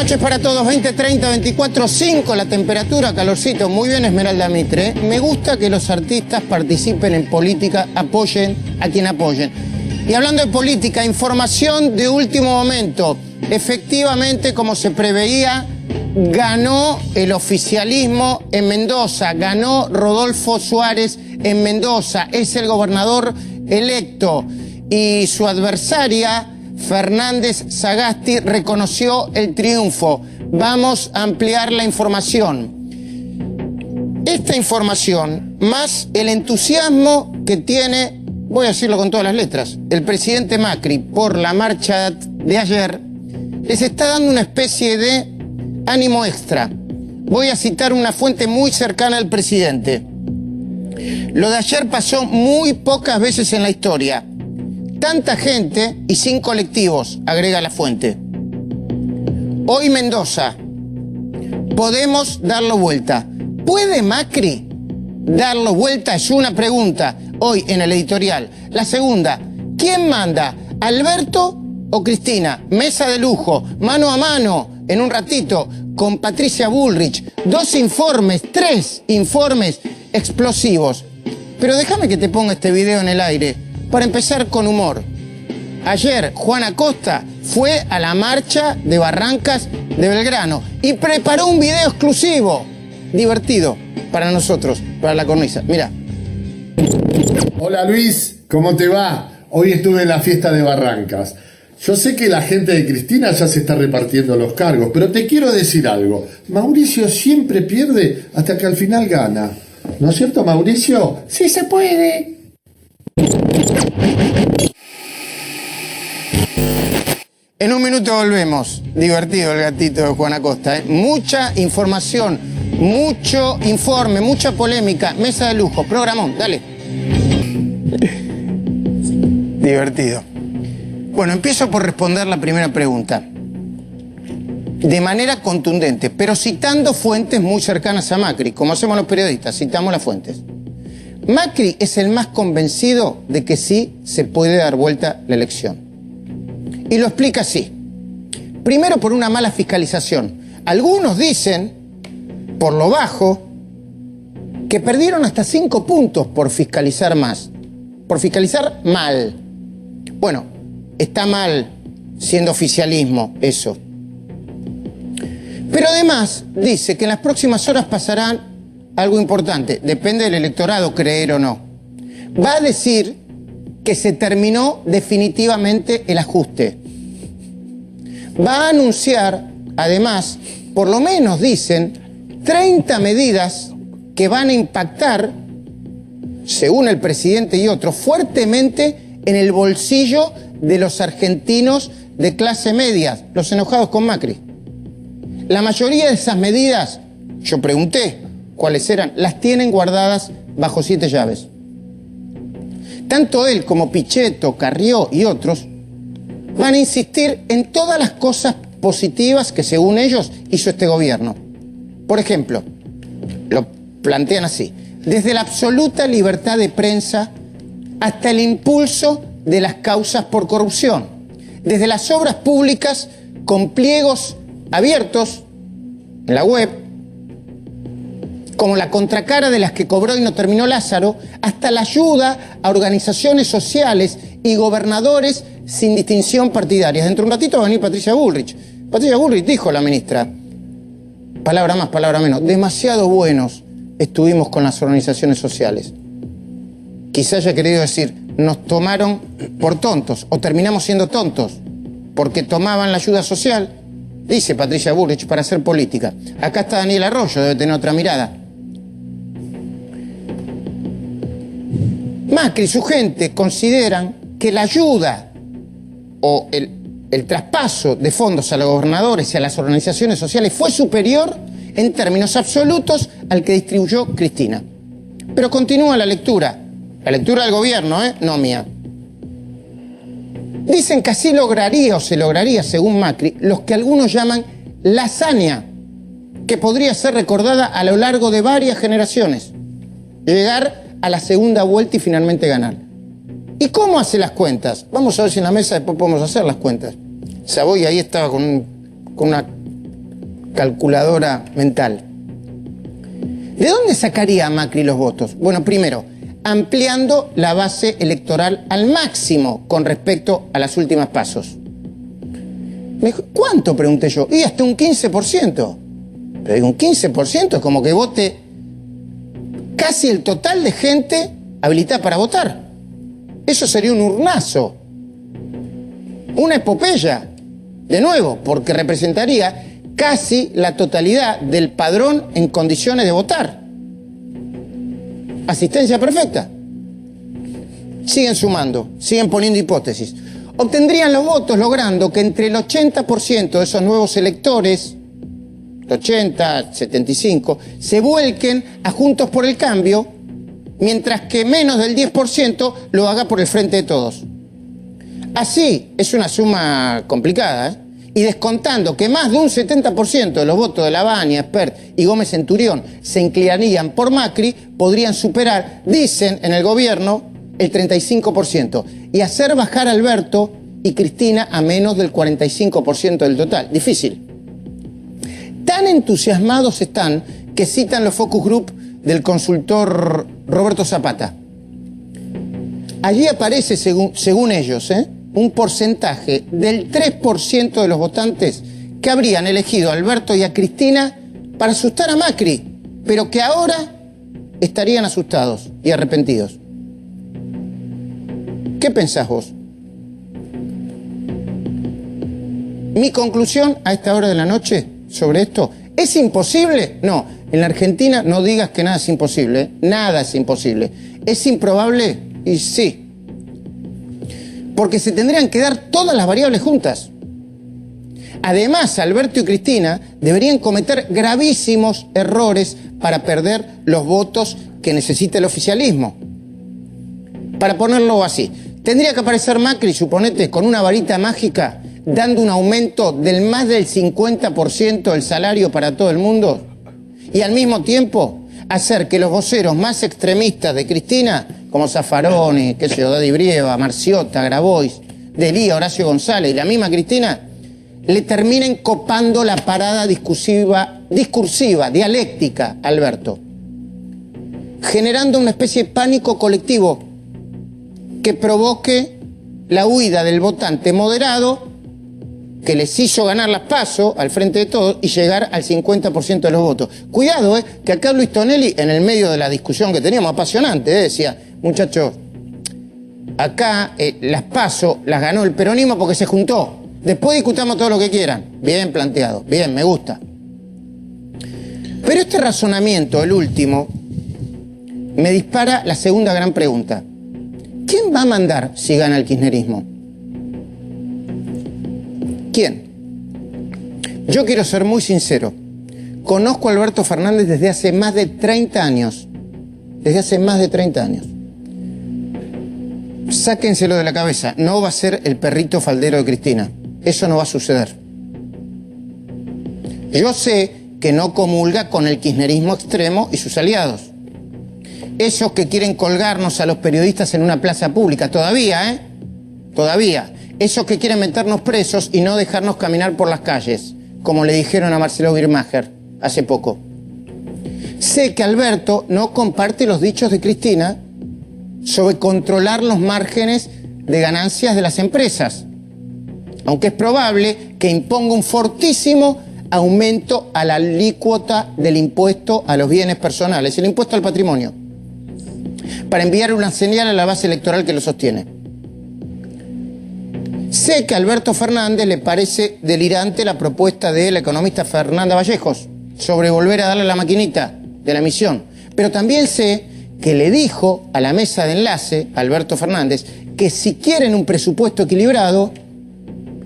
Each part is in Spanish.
noches para todos, 20, 30, 24, 5 la temperatura, calorcito. Muy bien, Esmeralda Mitre. Me gusta que los artistas participen en política, apoyen a quien apoyen. Y hablando de política, información de último momento. Efectivamente, como se preveía, ganó el oficialismo en Mendoza, ganó Rodolfo Suárez en Mendoza, es el gobernador electo y su adversaria, Fernández Sagasti, reconoció el triunfo. Vamos a ampliar la información. Esta información, más el entusiasmo que tiene, voy a decirlo con todas las letras, el presidente Macri por la marcha de ayer, les está dando una especie de ánimo extra. Voy a citar una fuente muy cercana al presidente. Lo de ayer pasó muy pocas veces en la historia. Tanta gente y sin colectivos, agrega la fuente. Hoy Mendoza, podemos darlo vuelta. ¿Puede Macri darlo vuelta? Es una pregunta hoy en el editorial. La segunda, ¿quién manda? ¿Alberto o Cristina? Mesa de lujo, mano a mano, en un ratito, con Patricia Bullrich. 2 informes, 3 informes explosivos. Pero déjame que te ponga este video en el aire. Para empezar con humor. Ayer Juan Acosta fue a la marcha de Barrancas de Belgrano y preparó un video exclusivo, divertido, para nosotros, para la cornisa. Mira. Hola Luis, ¿cómo te va? Hoy estuve en la fiesta de Barrancas. Yo sé que la gente de Cristina ya se está repartiendo los cargos, pero te quiero decir algo. Mauricio siempre pierde hasta que al final gana. ¿No es cierto, Mauricio? ¡Sí se puede! En un minuto volvemos. Divertido el gatito de Juan Acosta, ¿eh? Mucha información, mucho informe, mucha polémica. Mesa de lujo, programón, dale. Divertido. Bueno, empiezo por responder la primera pregunta. De manera contundente, pero citando fuentes muy cercanas a Macri, como hacemos los periodistas, citamos las fuentes. Macri es el más convencido de que sí se puede dar vuelta la elección. Y lo explica así. Primero, por una mala fiscalización. Algunos dicen, por lo bajo, que perdieron hasta 5 puntos por fiscalizar más. Por fiscalizar mal. Bueno, está mal siendo oficialismo eso. Pero además dice que en las próximas horas pasarán algo importante. Depende del electorado creer o no. Va a decir que se terminó definitivamente el ajuste. Va a anunciar, además, por lo menos dicen, 30 medidas que van a impactar, según el presidente y otros, fuertemente en el bolsillo de los argentinos de clase media, los enojados con Macri. La mayoría de esas medidas, yo pregunté cuáles eran, las tienen guardadas bajo 7 llaves. Tanto él como Pichetto, Carrió y otros van a insistir en todas las cosas positivas que según ellos hizo este gobierno. Por ejemplo, lo plantean así, desde la absoluta libertad de prensa hasta el impulso de las causas por corrupción, desde las obras públicas con pliegos abiertos en la web, como la contracara de las que cobró y no terminó Lázaro, hasta la ayuda a organizaciones sociales y gobernadores sin distinción partidaria. Dentro de un ratito va a venir Patricia Bullrich. Patricia Bullrich dijo, la ministra, palabra más, palabra menos, demasiado buenos estuvimos con las organizaciones sociales. Quizá haya querido decir, nos tomaron por tontos o terminamos siendo tontos porque tomaban la ayuda social, dice Patricia Bullrich, para hacer política. Acá está Daniel Arroyo, debe tener otra mirada. Macri y su gente consideran que la ayuda o el traspaso de fondos a los gobernadores y a las organizaciones sociales fue superior en términos absolutos al que distribuyó Cristina. Pero continúa la lectura del gobierno, no mía. Dicen que así lograría o se lograría, según Macri, lo que algunos llaman la hazaña, que podría ser recordada a lo largo de varias generaciones. Llegar a la segunda vuelta y finalmente ganar. ¿Y cómo hace las cuentas? Vamos a ver si en la mesa después podemos hacer las cuentas. Savoy ahí estaba con una calculadora mental. ¿De dónde sacaría Macri los votos? Bueno, primero, ampliando la base electoral al máximo con respecto a las últimas pasos. Me dijo, ¿cuánto? Pregunté yo. Y hasta un 15%. Pero digo, un 15% es como que vote casi el total de gente habilitada para votar. Eso sería un urnazo. Una epopeya. De nuevo, porque representaría casi la totalidad del padrón en condiciones de votar. Asistencia perfecta. Siguen sumando, siguen poniendo hipótesis. Obtendrían los votos logrando que entre el 80% de esos nuevos electores, 80, 75, se vuelquen a Juntos por el Cambio, mientras que menos del 10% lo haga por el Frente de Todos. Así, es una suma complicada, ¿eh? Y descontando que más de un 70% de los votos de Lavagna, Espert y Gómez Centurión se inclinarían por Macri, podrían superar, dicen en el gobierno, el 35% y hacer bajar a Alberto y Cristina a menos del 45% del total. Difícil. Tan entusiasmados están que citan los focus group del consultor Roberto Zapata. Allí aparece, según ellos, un porcentaje del 3% de los votantes que habrían elegido a Alberto y a Cristina para asustar a Macri, pero que ahora estarían asustados y arrepentidos. ¿Qué pensás vos? Mi conclusión a esta hora de la noche sobre esto, ¿es imposible? No, en la Argentina no digas que nada es imposible, ¿eh? Nada es imposible. ¿Es improbable? Y sí. Porque se tendrían que dar todas las variables juntas. Además, Alberto y Cristina deberían cometer gravísimos errores para perder los votos que necesita el oficialismo. Para ponerlo así, tendría que aparecer Macri, suponete, con una varita mágica, dando un aumento del más del 50% del salario para todo el mundo, y al mismo tiempo hacer que los voceros más extremistas de Cristina, como Zaffaroni, qué sé yo, Daddy Brieva, Marciota, Grabois, Delía, Horacio González y la misma Cristina, le terminen copando la parada discursiva, dialéctica a Alberto, generando una especie de pánico colectivo que provoque la huida del votante moderado que les hizo ganar las PASO al Frente de Todos y llegar al 50% de los votos. Cuidado, que acá Luis Tonelli, en el medio de la discusión que teníamos apasionante, decía, muchachos, acá las PASO las ganó el peronismo porque se juntó. Después discutamos todo lo que quieran. Bien planteado, bien, me gusta. Pero este razonamiento, el último, me dispara la segunda gran pregunta. ¿Quién va a mandar si gana el kirchnerismo? ¿Quién? Yo quiero ser muy sincero. Conozco a Alberto Fernández desde hace más de 30 años. Desde hace más de 30 años. Sáquenselo de la cabeza. No va a ser el perrito faldero de Cristina. Eso no va a suceder. Yo sé que no comulga con el kirchnerismo extremo y sus aliados. Esos que quieren colgarnos a los periodistas en una plaza pública. Todavía, Todavía. Esos que quieren meternos presos y no dejarnos caminar por las calles, como le dijeron a Marcelo Birmacher hace poco. Sé que Alberto no comparte los dichos de Cristina sobre controlar los márgenes de ganancias de las empresas, aunque es probable que imponga un fortísimo aumento a la alícuota del impuesto a los bienes personales, el impuesto al patrimonio, para enviar una señal a la base electoral que lo sostiene. Sé que a Alberto Fernández le parece delirante la propuesta de la economista Fernanda Vallejos sobre volver a darle la maquinita de la emisión. Pero también sé que le dijo a la mesa de enlace, Alberto Fernández, que si quieren un presupuesto equilibrado,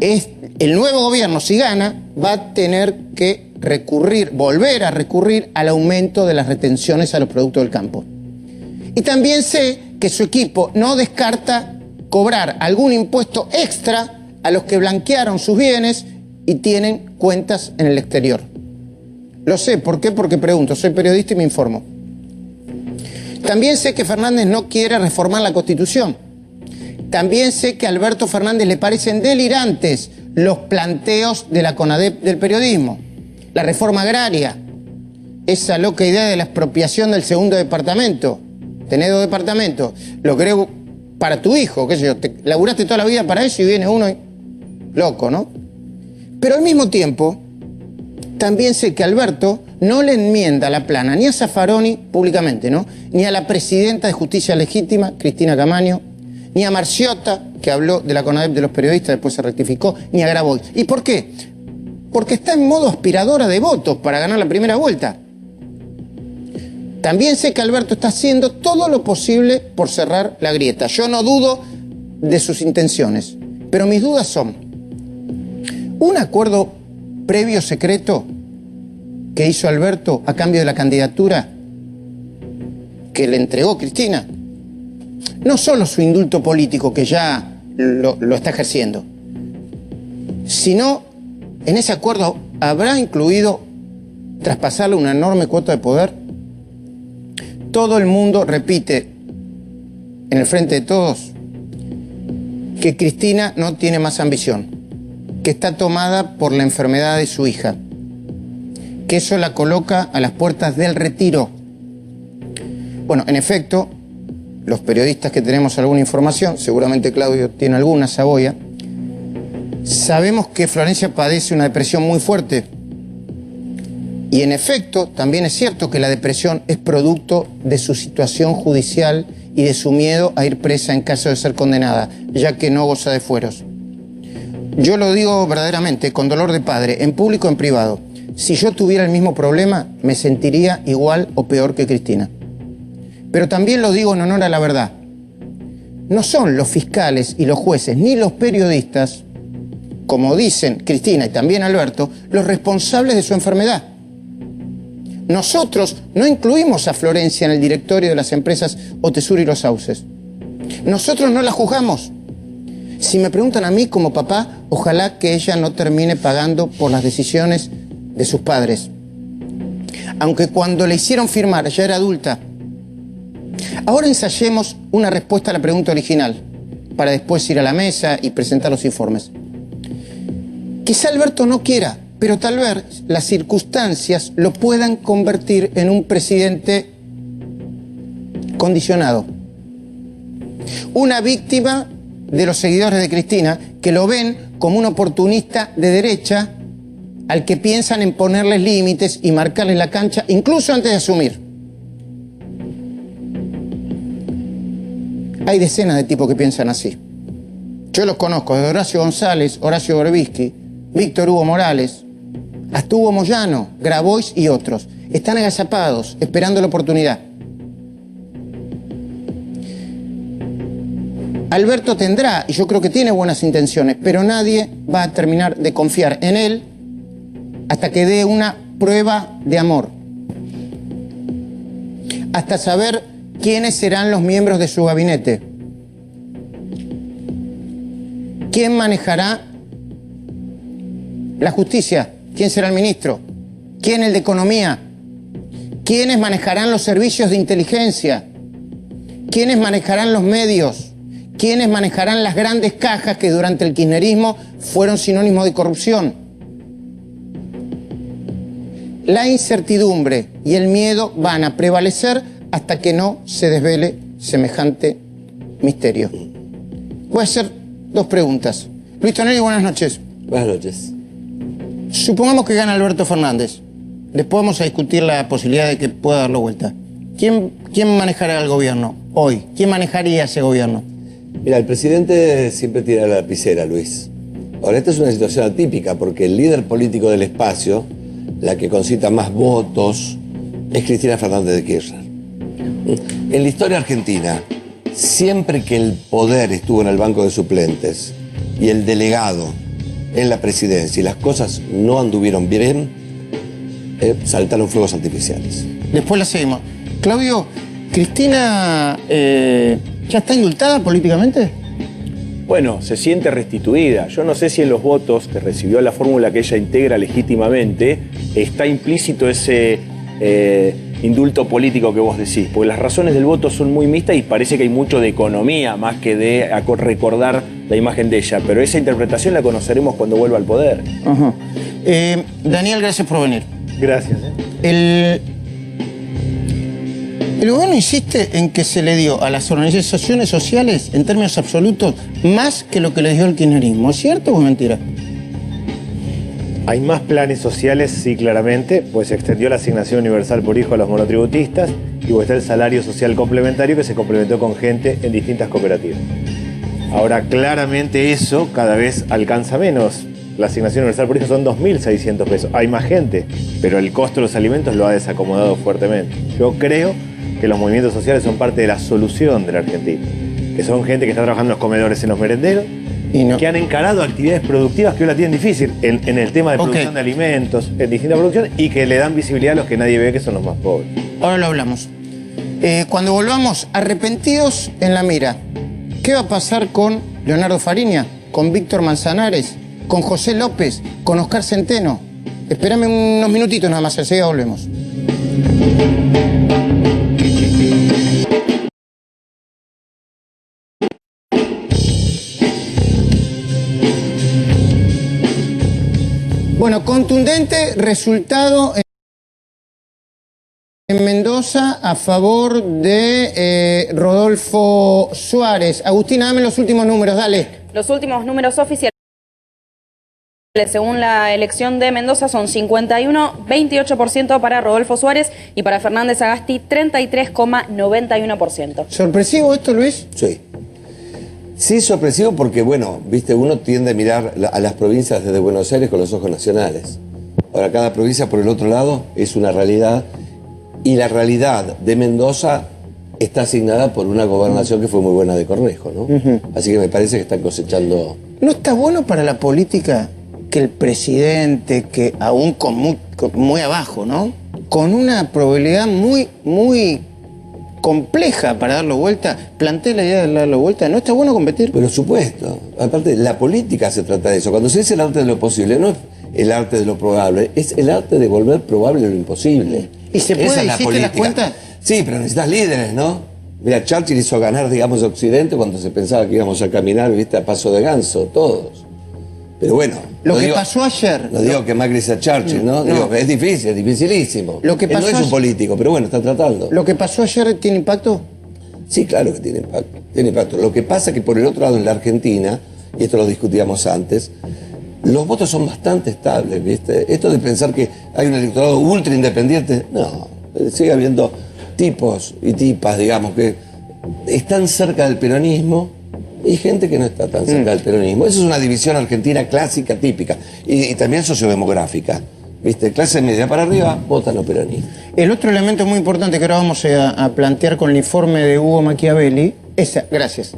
el nuevo gobierno, si gana, va a tener que volver a recurrir al aumento de las retenciones a los productos del campo. Y también sé que su equipo no descarta cobrar algún impuesto extra a los que blanquearon sus bienes y tienen cuentas en el exterior. Lo sé, ¿por qué? Porque pregunto, soy periodista y me informo. También sé que Fernández no quiere reformar la Constitución. También sé que a Alberto Fernández le parecen delirantes los planteos de la CONADEP del periodismo. La reforma agraria, esa loca idea de la expropiación del segundo departamento. Tenés 2 departamentos, lo creo para tu hijo, qué sé yo, te laburaste toda la vida para eso y viene uno loco, ¿no? Pero al mismo tiempo, también sé que Alberto no le enmienda la plana ni a Zaffaroni públicamente, ¿no? Ni a la presidenta de Justicia Legítima, Cristina Camaño, ni a Marciota, que habló de la CONADEP de los periodistas, después se rectificó, ni a Grabois. ¿Y por qué? Porque está en modo aspiradora de votos para ganar la primera vuelta. También sé que Alberto está haciendo todo lo posible por cerrar la grieta. Yo no dudo de sus intenciones, pero mis dudas son: un acuerdo previo secreto que hizo Alberto a cambio de la candidatura que le entregó Cristina. No solo su indulto político, que ya lo está ejerciendo, sino en ese acuerdo habrá incluido traspasarle una enorme cuota de poder. Todo el mundo repite en el frente de todos que Cristina no tiene más ambición, que está tomada por la enfermedad de su hija, que eso la coloca a las puertas del retiro. Bueno, en efecto, los periodistas que tenemos alguna información, seguramente Claudio tiene alguna, Saboya, sabemos que Florencia padece una depresión muy fuerte. Y en efecto, también es cierto que la depresión es producto de su situación judicial y de su miedo a ir presa en caso de ser condenada, ya que no goza de fueros. Yo lo digo verdaderamente, con dolor de padre, en público o en privado. Si yo tuviera el mismo problema, me sentiría igual o peor que Cristina. Pero también lo digo en honor a la verdad. No son los fiscales y los jueces, ni los periodistas, como dicen Cristina y también Alberto, los responsables de su enfermedad. Nosotros no incluimos a Florencia en el directorio de las empresas Otesur y Los Sauces. Nosotros no la juzgamos. Si me preguntan a mí como papá, ojalá que ella no termine pagando por las decisiones de sus padres. Aunque cuando le hicieron firmar ya era adulta. Ahora ensayemos una respuesta a la pregunta original, para después ir a la mesa y presentar los informes. Quizá Alberto no quiera, pero tal vez las circunstancias lo puedan convertir en un presidente condicionado. Una víctima de los seguidores de Cristina, que lo ven como un oportunista de derecha al que piensan en ponerles límites y marcarles la cancha, incluso antes de asumir. Hay decenas de tipos que piensan así. Yo los conozco, desde Horacio González, Horacio Berbisky, Víctor Hugo Morales, hasta Hugo Moyano, Grabois y otros. Están agazapados, esperando la oportunidad. Alberto tendrá, y yo creo que tiene buenas intenciones, pero nadie va a terminar de confiar en él hasta que dé una prueba de amor. Hasta saber quiénes serán los miembros de su gabinete. ¿Quién manejará la justicia? ¿Quién será el ministro? ¿Quién el de economía? ¿Quiénes manejarán los servicios de inteligencia? ¿Quiénes manejarán los medios? ¿Quiénes manejarán las grandes cajas que durante el kirchnerismo fueron sinónimo de corrupción? La incertidumbre y el miedo van a prevalecer hasta que no se desvele semejante misterio. Voy a hacer 2 preguntas. Luis Tonelli, buenas noches. Buenas noches. Supongamos que gana Alberto Fernández. Después vamos a discutir la posibilidad de que pueda darlo vuelta. ¿Quién manejará el gobierno hoy? ¿Quién manejaría ese gobierno? Mira, el presidente siempre tira la lapicera, Luis. Ahora, esta es una situación atípica porque el líder político del espacio, la que concita más votos, es Cristina Fernández de Kirchner. En la historia argentina, siempre que el poder estuvo en el banco de suplentes y el delegado en la presidencia y las cosas no anduvieron bien, saltaron fuegos artificiales. Después la seguimos. Claudio, ¿Cristina ya está indultada políticamente? Bueno, se siente restituida. Yo no sé si en los votos que recibió la fórmula que ella integra legítimamente está implícito ese indulto político que vos decís, porque las razones del voto son muy mixtas y parece que hay mucho de economía más que de recordar la imagen de ella, pero esa interpretación la conoceremos cuando vuelva al poder. Ajá. Daniel, gracias por venir. Gracias. El gobierno insiste en que se le dio a las organizaciones sociales, en términos absolutos, más que lo que le dio el kirchnerismo. ¿Es cierto o es mentira? Hay más planes sociales, sí, claramente, pues se extendió la asignación universal por hijo a los monotributistas y pues está el salario social complementario que se complementó con gente en distintas cooperativas. Ahora, claramente eso cada vez alcanza menos. La asignación universal por hijo son 2.600 pesos. Hay más gente, pero el costo de los alimentos lo ha desacomodado fuertemente. Yo creo que los movimientos sociales son parte de la solución de la Argentina, que son gente que está trabajando en los comedores, en los merenderos, que han encarado actividades productivas que hoy la tienen difícil en el tema de producción de alimentos, en distintas producciones, y que le dan visibilidad a los que nadie ve, que son los más pobres. Ahora lo hablamos. Cuando volvamos, arrepentidos en la mira, ¿qué va a pasar con Leonardo Fariña, con Víctor Manzanares, con José López, con Oscar Centeno? Espérame unos minutitos nada más, enseguida volvemos. Bueno, contundente resultado en Mendoza a favor de Rodolfo Suárez. Agustina, dame los últimos números, dale. Los últimos números oficiales, según la elección de Mendoza, son 51,28% para Rodolfo Suárez y para Fernández Agasti 33,91%. ¿Sorpresivo esto, Luis? Sí. Sí, sorpresivo porque, bueno, viste, uno tiende a mirar a las provincias desde Buenos Aires con los ojos nacionales. Ahora, cada provincia, por el otro lado, es una realidad. Y la realidad de Mendoza está asignada por una gobernación que fue muy buena de Cornejo, ¿no? Así que me parece que están cosechando... ¿No está bueno para la política que el presidente, que aún muy abajo, ¿no? Con una probabilidad muy compleja para darlo vuelta, plantea la idea de darlo vuelta? ¿No está bueno competir? Por supuesto. Aparte, la política se trata de eso. Cuando se dice el arte de lo posible, no es el arte de lo probable, es el arte de volver probable lo imposible. ¿Y se puede? ¿Hiciste las cuentas? Sí, pero necesitas líderes, ¿no? Mira, Churchill hizo ganar, digamos, Occidente cuando se pensaba que íbamos a caminar, viste, a paso de ganso, todos. Pero bueno... Lo que pasó ayer... No digo que Macri sea Churchill, ¿no? Digo que es difícil, es dificilísimo. Lo que pasó Él no es un político, pero bueno, está tratando. ¿Lo que pasó ayer tiene impacto? Sí, claro que tiene impacto. Tiene impacto. Lo que pasa es que por el otro lado, en la Argentina, y esto lo discutíamos antes, los votos son bastante estables, ¿viste? Esto de pensar que hay un electorado ultra independiente, no. Sigue habiendo tipos y tipas, digamos, que están cerca del peronismo y gente que no está tan cerca del peronismo. Esa es una división argentina clásica, típica, y también sociodemográfica. ¿Viste? Clase media para arriba, votan los peronistas. El otro elemento muy importante que ahora vamos a plantear con el informe de Hugo Machiavelli, gracias.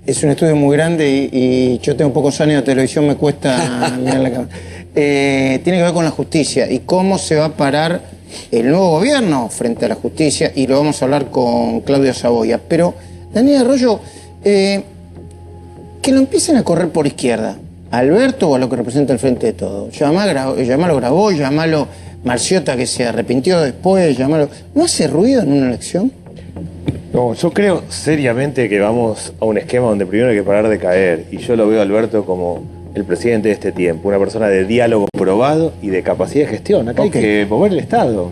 Es un estudio muy grande y yo tengo pocos años de televisión, me cuesta mirar la cámara. Tiene que ver con la justicia y cómo se va a parar el nuevo gobierno frente a la justicia, y lo vamos a hablar con Claudio Saboya. Pero, Daniel Arroyo, que lo empiecen a correr por izquierda, a Alberto o a lo que representa el Frente de Todos. Llamalo Grabois, llamalo Marciota, que se arrepintió después, llamalo... ¿No hace ruido en una elección? No, yo creo seriamente que vamos a un esquema donde primero hay que parar de caer, y yo lo veo a Alberto como el presidente de este tiempo, una persona de diálogo probado y de capacidad de gestión. Acá hay que mover el Estado.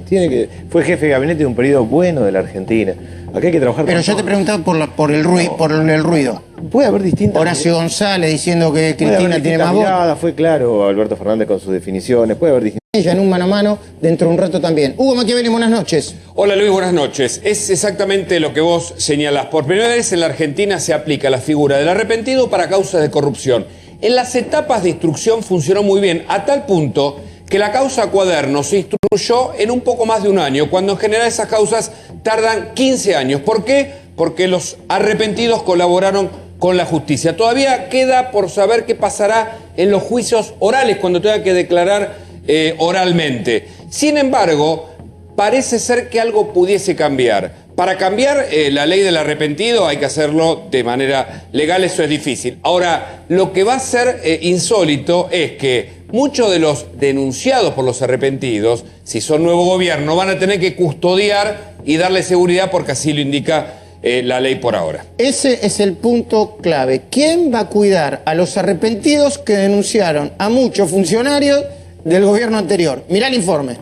Fue jefe de gabinete de un periodo bueno de la Argentina. Acá hay que trabajar. Pero yo te preguntaba por el ruido. Puede haber distintas... Horacio González diciendo que Cristina tiene más voz. Fue claro Alberto Fernández con sus definiciones. Puede haber distintas... Ella en un mano a mano dentro de un rato también. Hugo Machiavelli, buenas noches. Hola Luis, buenas noches. Es exactamente lo que vos señalás. Por primera vez en la Argentina se aplica la figura del arrepentido para causas de corrupción. En las etapas de instrucción funcionó muy bien, a tal punto que la causa Cuaderno se instruyó en un poco más de un año, cuando en general esas causas tardan 15 años. ¿Por qué? Porque los arrepentidos colaboraron con la justicia. Todavía queda por saber qué pasará en los juicios orales, cuando tenga que declarar oralmente. Sin embargo, parece ser que algo pudiese cambiar. Para cambiar la ley del arrepentido hay que hacerlo de manera legal, eso es difícil. Ahora, lo que va a ser insólito es que muchos de los denunciados por los arrepentidos, si son nuevo gobierno, van a tener que custodiar y darle seguridad porque así lo indica la ley por ahora. Ese es el punto clave. ¿Quién va a cuidar a los arrepentidos que denunciaron a muchos funcionarios del gobierno anterior. Mirá el informe.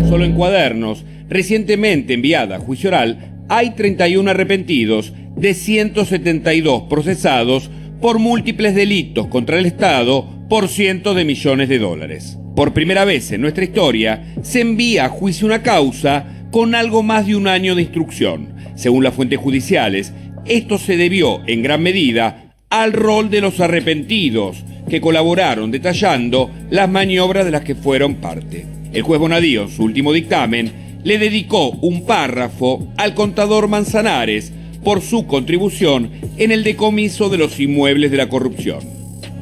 Solo en Cuadernos, recientemente enviada a juicio oral, hay 31 arrepentidos de 172 procesados por múltiples delitos contra el Estado por cientos de millones de dólares. Por primera vez en nuestra historia, se envía a juicio una causa con algo más de un año de instrucción. Según las fuentes judiciales, esto se debió en gran medida al rol de los arrepentidos, que colaboraron detallando las maniobras de las que fueron parte. El juez Bonadío, en su último dictamen, le dedicó un párrafo al contador Manzanares por su contribución en el decomiso de los inmuebles de la corrupción.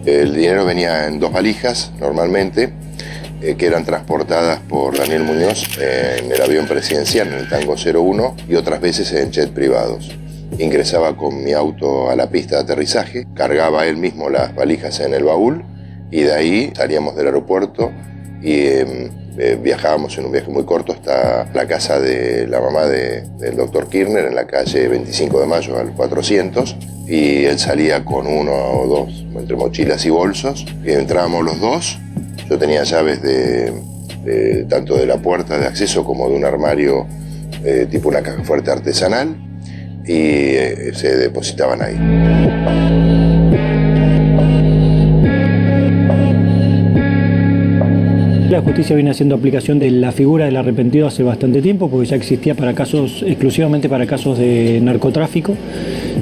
El dinero venía en 2 valijas, normalmente, que eran transportadas por Daniel Muñoz en el avión presidencial, en el Tango 01, y otras veces en jet privados. Ingresaba con mi auto a la pista de aterrizaje, cargaba él mismo las valijas en el baúl, y de ahí salíamos del aeropuerto y viajábamos en un viaje muy corto hasta la casa de la mamá del doctor Kirchner, en la calle 25 de Mayo al 400, y él salía con 1 o 2, entre mochilas y bolsos, y entrábamos los dos. Yo tenía llaves tanto de la puerta de acceso como de un armario tipo una caja fuerte artesanal, y se depositaban ahí. La justicia viene haciendo aplicación de la figura del arrepentido hace bastante tiempo, porque ya existía para casos, exclusivamente para casos de narcotráfico,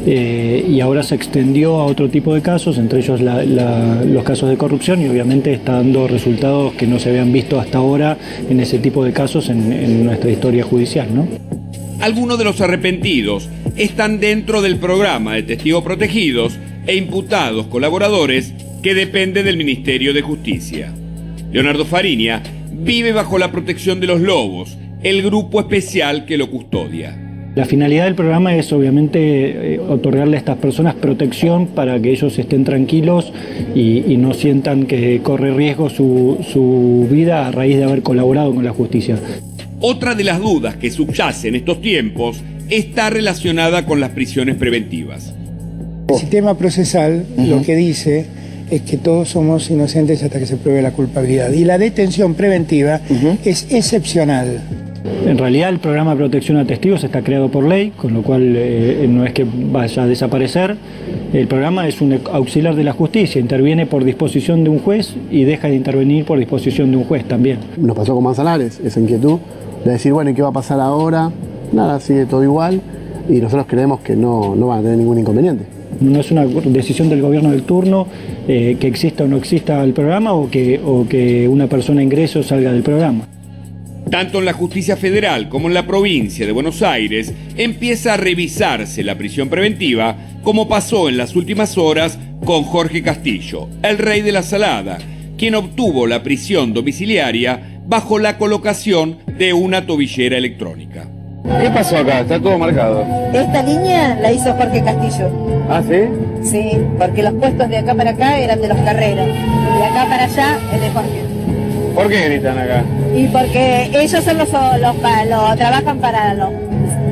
y ahora se extendió a otro tipo de casos, entre ellos los casos de corrupción, y obviamente está dando resultados que no se habían visto hasta ahora en ese tipo de casos en nuestra historia judicial, ¿no? Algunos de los arrepentidos están dentro del programa de testigos protegidos e imputados colaboradores que depende del Ministerio de Justicia. Leonardo Fariña vive bajo la protección de los Lobos, el grupo especial que lo custodia. La finalidad del programa es obviamente otorgarle a estas personas protección para que ellos estén tranquilos y no sientan que corre riesgo su vida a raíz de haber colaborado con la justicia. Otra de las dudas que subyace en estos tiempos está relacionada con las prisiones preventivas. El sistema procesal lo que dice es que todos somos inocentes hasta que se pruebe la culpabilidad. Y la detención preventiva es excepcional. En realidad el programa de protección a testigos está creado por ley, con lo cual no es que vaya a desaparecer. El programa es un auxiliar de la justicia, interviene por disposición de un juez y deja de intervenir por disposición de un juez también. Nos pasó con Manzanares, esa inquietud de decir, bueno, ¿y qué va a pasar ahora? Nada, sigue todo igual y nosotros creemos que no van a tener ningún inconveniente. No es una decisión del gobierno del turno que exista o no exista el programa o que una persona ingrese o salga del programa. Tanto en la justicia federal como en la provincia de Buenos Aires empieza a revisarse la prisión preventiva, como pasó en las últimas horas con Jorge Castillo, el rey de la Salada, quien obtuvo la prisión domiciliaria bajo la colocación de una tobillera electrónica. ¿Qué pasó acá? Está todo marcado. Esta línea la hizo Jorge Castillo. ¿Ah, sí? Sí, porque los puestos de acá para acá eran de los Carreras. De acá para allá es de Jorge. ¿Por qué gritan acá? Y porque ellos son trabajan para los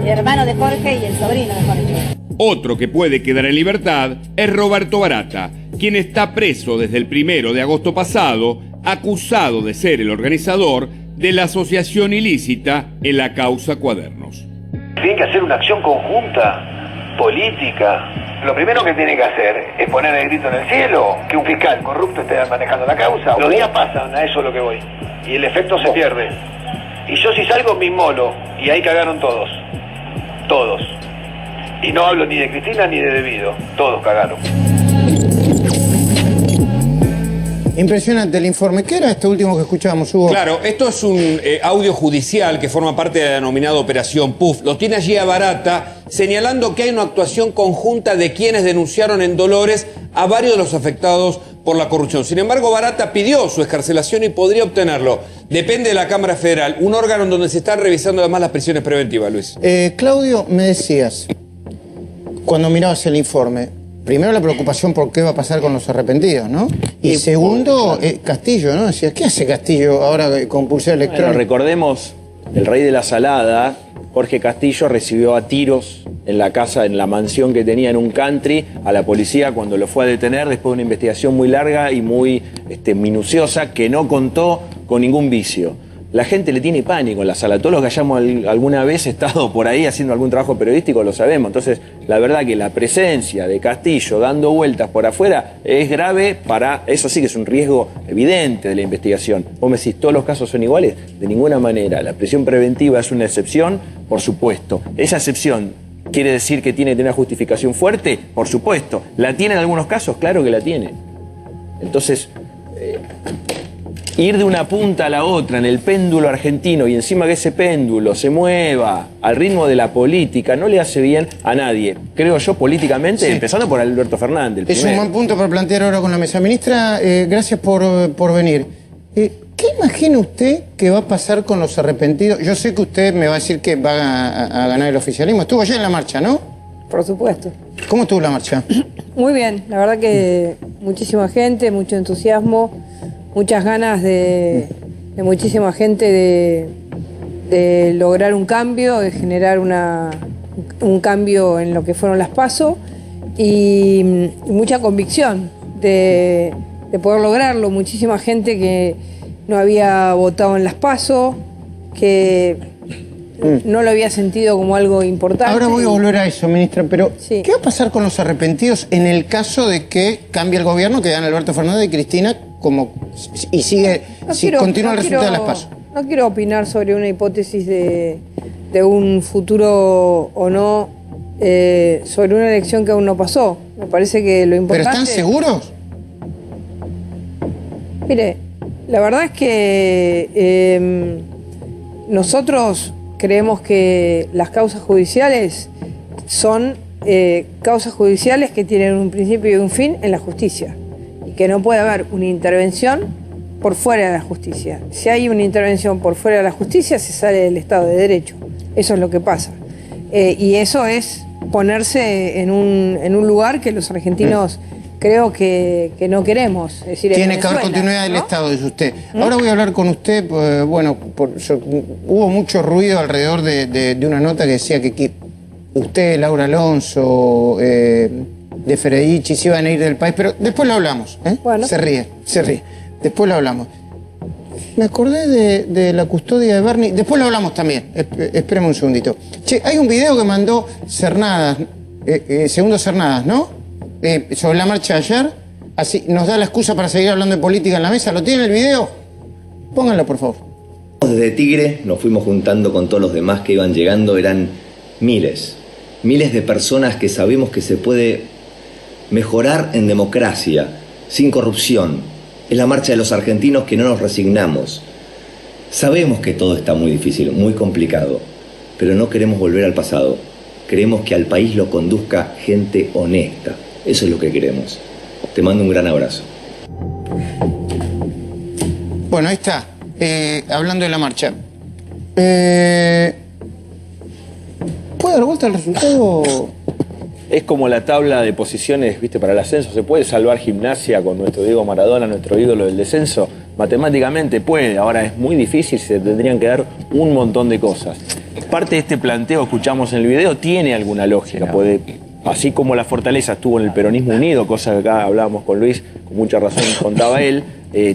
hermanos de Jorge y el sobrino de Jorge. Otro que puede quedar en libertad es Roberto Barata, quien está preso desde el 1 de agosto pasado, acusado de ser el organizador de la asociación ilícita en la causa Cuadernos. Tienen que hacer una acción conjunta, política. Lo primero que tienen que hacer es poner el grito en el cielo, que un fiscal corrupto esté manejando la causa. Los días pasan, a eso es lo que voy, y el efecto se pierde. Y yo si salgo me inmolo, y ahí cagaron todos. Todos. Y no hablo ni de Cristina ni de Debido, todos cagaron. Impresionante el informe. ¿Qué era este último que escuchábamos, Hugo? Claro, esto es un audio judicial que forma parte de la denominada Operación PUF. Lo tiene allí a Barata, señalando que hay una actuación conjunta de quienes denunciaron en Dolores a varios de los afectados por la corrupción. Sin embargo, Barata pidió su excarcelación y podría obtenerlo. Depende de la Cámara Federal, un órgano en donde se están revisando además las prisiones preventivas, Luis. Claudio, me decías, cuando mirabas el informe, primero la preocupación por qué va a pasar con los arrepentidos, ¿no? Y segundo, Castillo, ¿no? Decías, ¿qué hace Castillo ahora con pulsera electrónica? Bueno, recordemos, el rey de la Salada Jorge Castillo recibió a tiros en la casa, en la mansión que tenía en un country, a la policía cuando lo fue a detener después de una investigación muy larga y muy minuciosa que no contó con ningún vicio. La gente le tiene pánico en la sala. Todos los que hayamos alguna vez estado por ahí haciendo algún trabajo periodístico lo sabemos. Entonces, la verdad que la presencia de Castillo dando vueltas por afuera es grave para... Eso sí que es un riesgo evidente de la investigación. Vos me decís, ¿todos los casos son iguales? De ninguna manera. La prisión preventiva es una excepción, por supuesto. Esa excepción quiere decir que tiene que tener una justificación fuerte, por supuesto. ¿La tiene en algunos casos? Claro que la tiene. Entonces... ir de una punta a la otra en el péndulo argentino y encima que ese péndulo se mueva al ritmo de la política no le hace bien a nadie, creo yo, políticamente, sí. Empezando por Alberto Fernández. Es un buen punto para plantear ahora con la mesa. Ministra, gracias por venir. ¿Qué imagina usted que va a pasar con los arrepentidos? Yo sé que usted me va a decir que va a ganar el oficialismo. Estuvo ayer en la marcha, ¿no? Por supuesto. ¿Cómo estuvo la marcha? Muy bien, la verdad que muchísima gente, mucho entusiasmo, muchas ganas de muchísima gente de lograr un cambio, de generar un cambio en lo que fueron las PASO y mucha convicción de poder lograrlo. Muchísima gente que no había votado en las PASO, que no lo había sentido como algo importante. Ahora voy a volver a eso, ministra, pero sí. ¿Qué va a pasar con los arrepentidos en el caso de que cambie el gobierno, que gane Alberto Fernández y Cristina, y sigue, continúa el resultado de las PASO? No quiero opinar sobre una hipótesis de un futuro o no, sobre una elección que aún no pasó. Me parece que lo importante... ¿Pero están seguros? Mire, la verdad es que nosotros creemos que las causas judiciales son causas judiciales que tienen un principio y un fin en la justicia y que no puede haber una intervención por fuera de la justicia. Si hay una intervención por fuera de la justicia, se sale del Estado de Derecho. Eso es lo que pasa. Y eso es ponerse en un lugar que los argentinos creo que no queremos. Es decir, tiene que haber continuidad del Estado, dice usted. Ahora voy a hablar con usted, hubo mucho ruido alrededor de una nota que decía que usted, Laura Alonso, de Federici se iban a ir del país, pero después lo hablamos. Bueno. Se ríe. Después lo hablamos. Me acordé de la custodia de Bernie, después lo hablamos también. Espérame un segundito. Che, hay un video que mandó Cernadas, Segundo Cernadas, ¿no? Sobre la marcha de ayer, así nos da la excusa para seguir hablando de política en la mesa. ¿Lo tiene el video? Pónganlo, por favor. Desde Tigre nos fuimos juntando con todos los demás que iban llegando, eran miles de personas que sabemos que se puede mejorar en democracia, sin corrupción. Es la marcha de los argentinos que no nos resignamos. Sabemos que todo está muy difícil, muy complicado, pero no queremos volver al pasado. Queremos que al país lo conduzca gente honesta. Eso es lo que queremos. Te mando un gran abrazo. Bueno, ahí está. Hablando de la marcha. ¿Puede dar vuelta el resultado? Es como la tabla de posiciones, ¿viste? Para el ascenso. ¿Se puede salvar Gimnasia con nuestro Diego Maradona, nuestro ídolo del descenso? Matemáticamente puede. Ahora es muy difícil, se tendrían que dar un montón de cosas. Parte de este planteo, escuchamos en el video, tiene alguna lógica. Puede, así como la fortaleza estuvo en el peronismo unido, cosa que acá hablábamos con Luis, con mucha razón contaba él,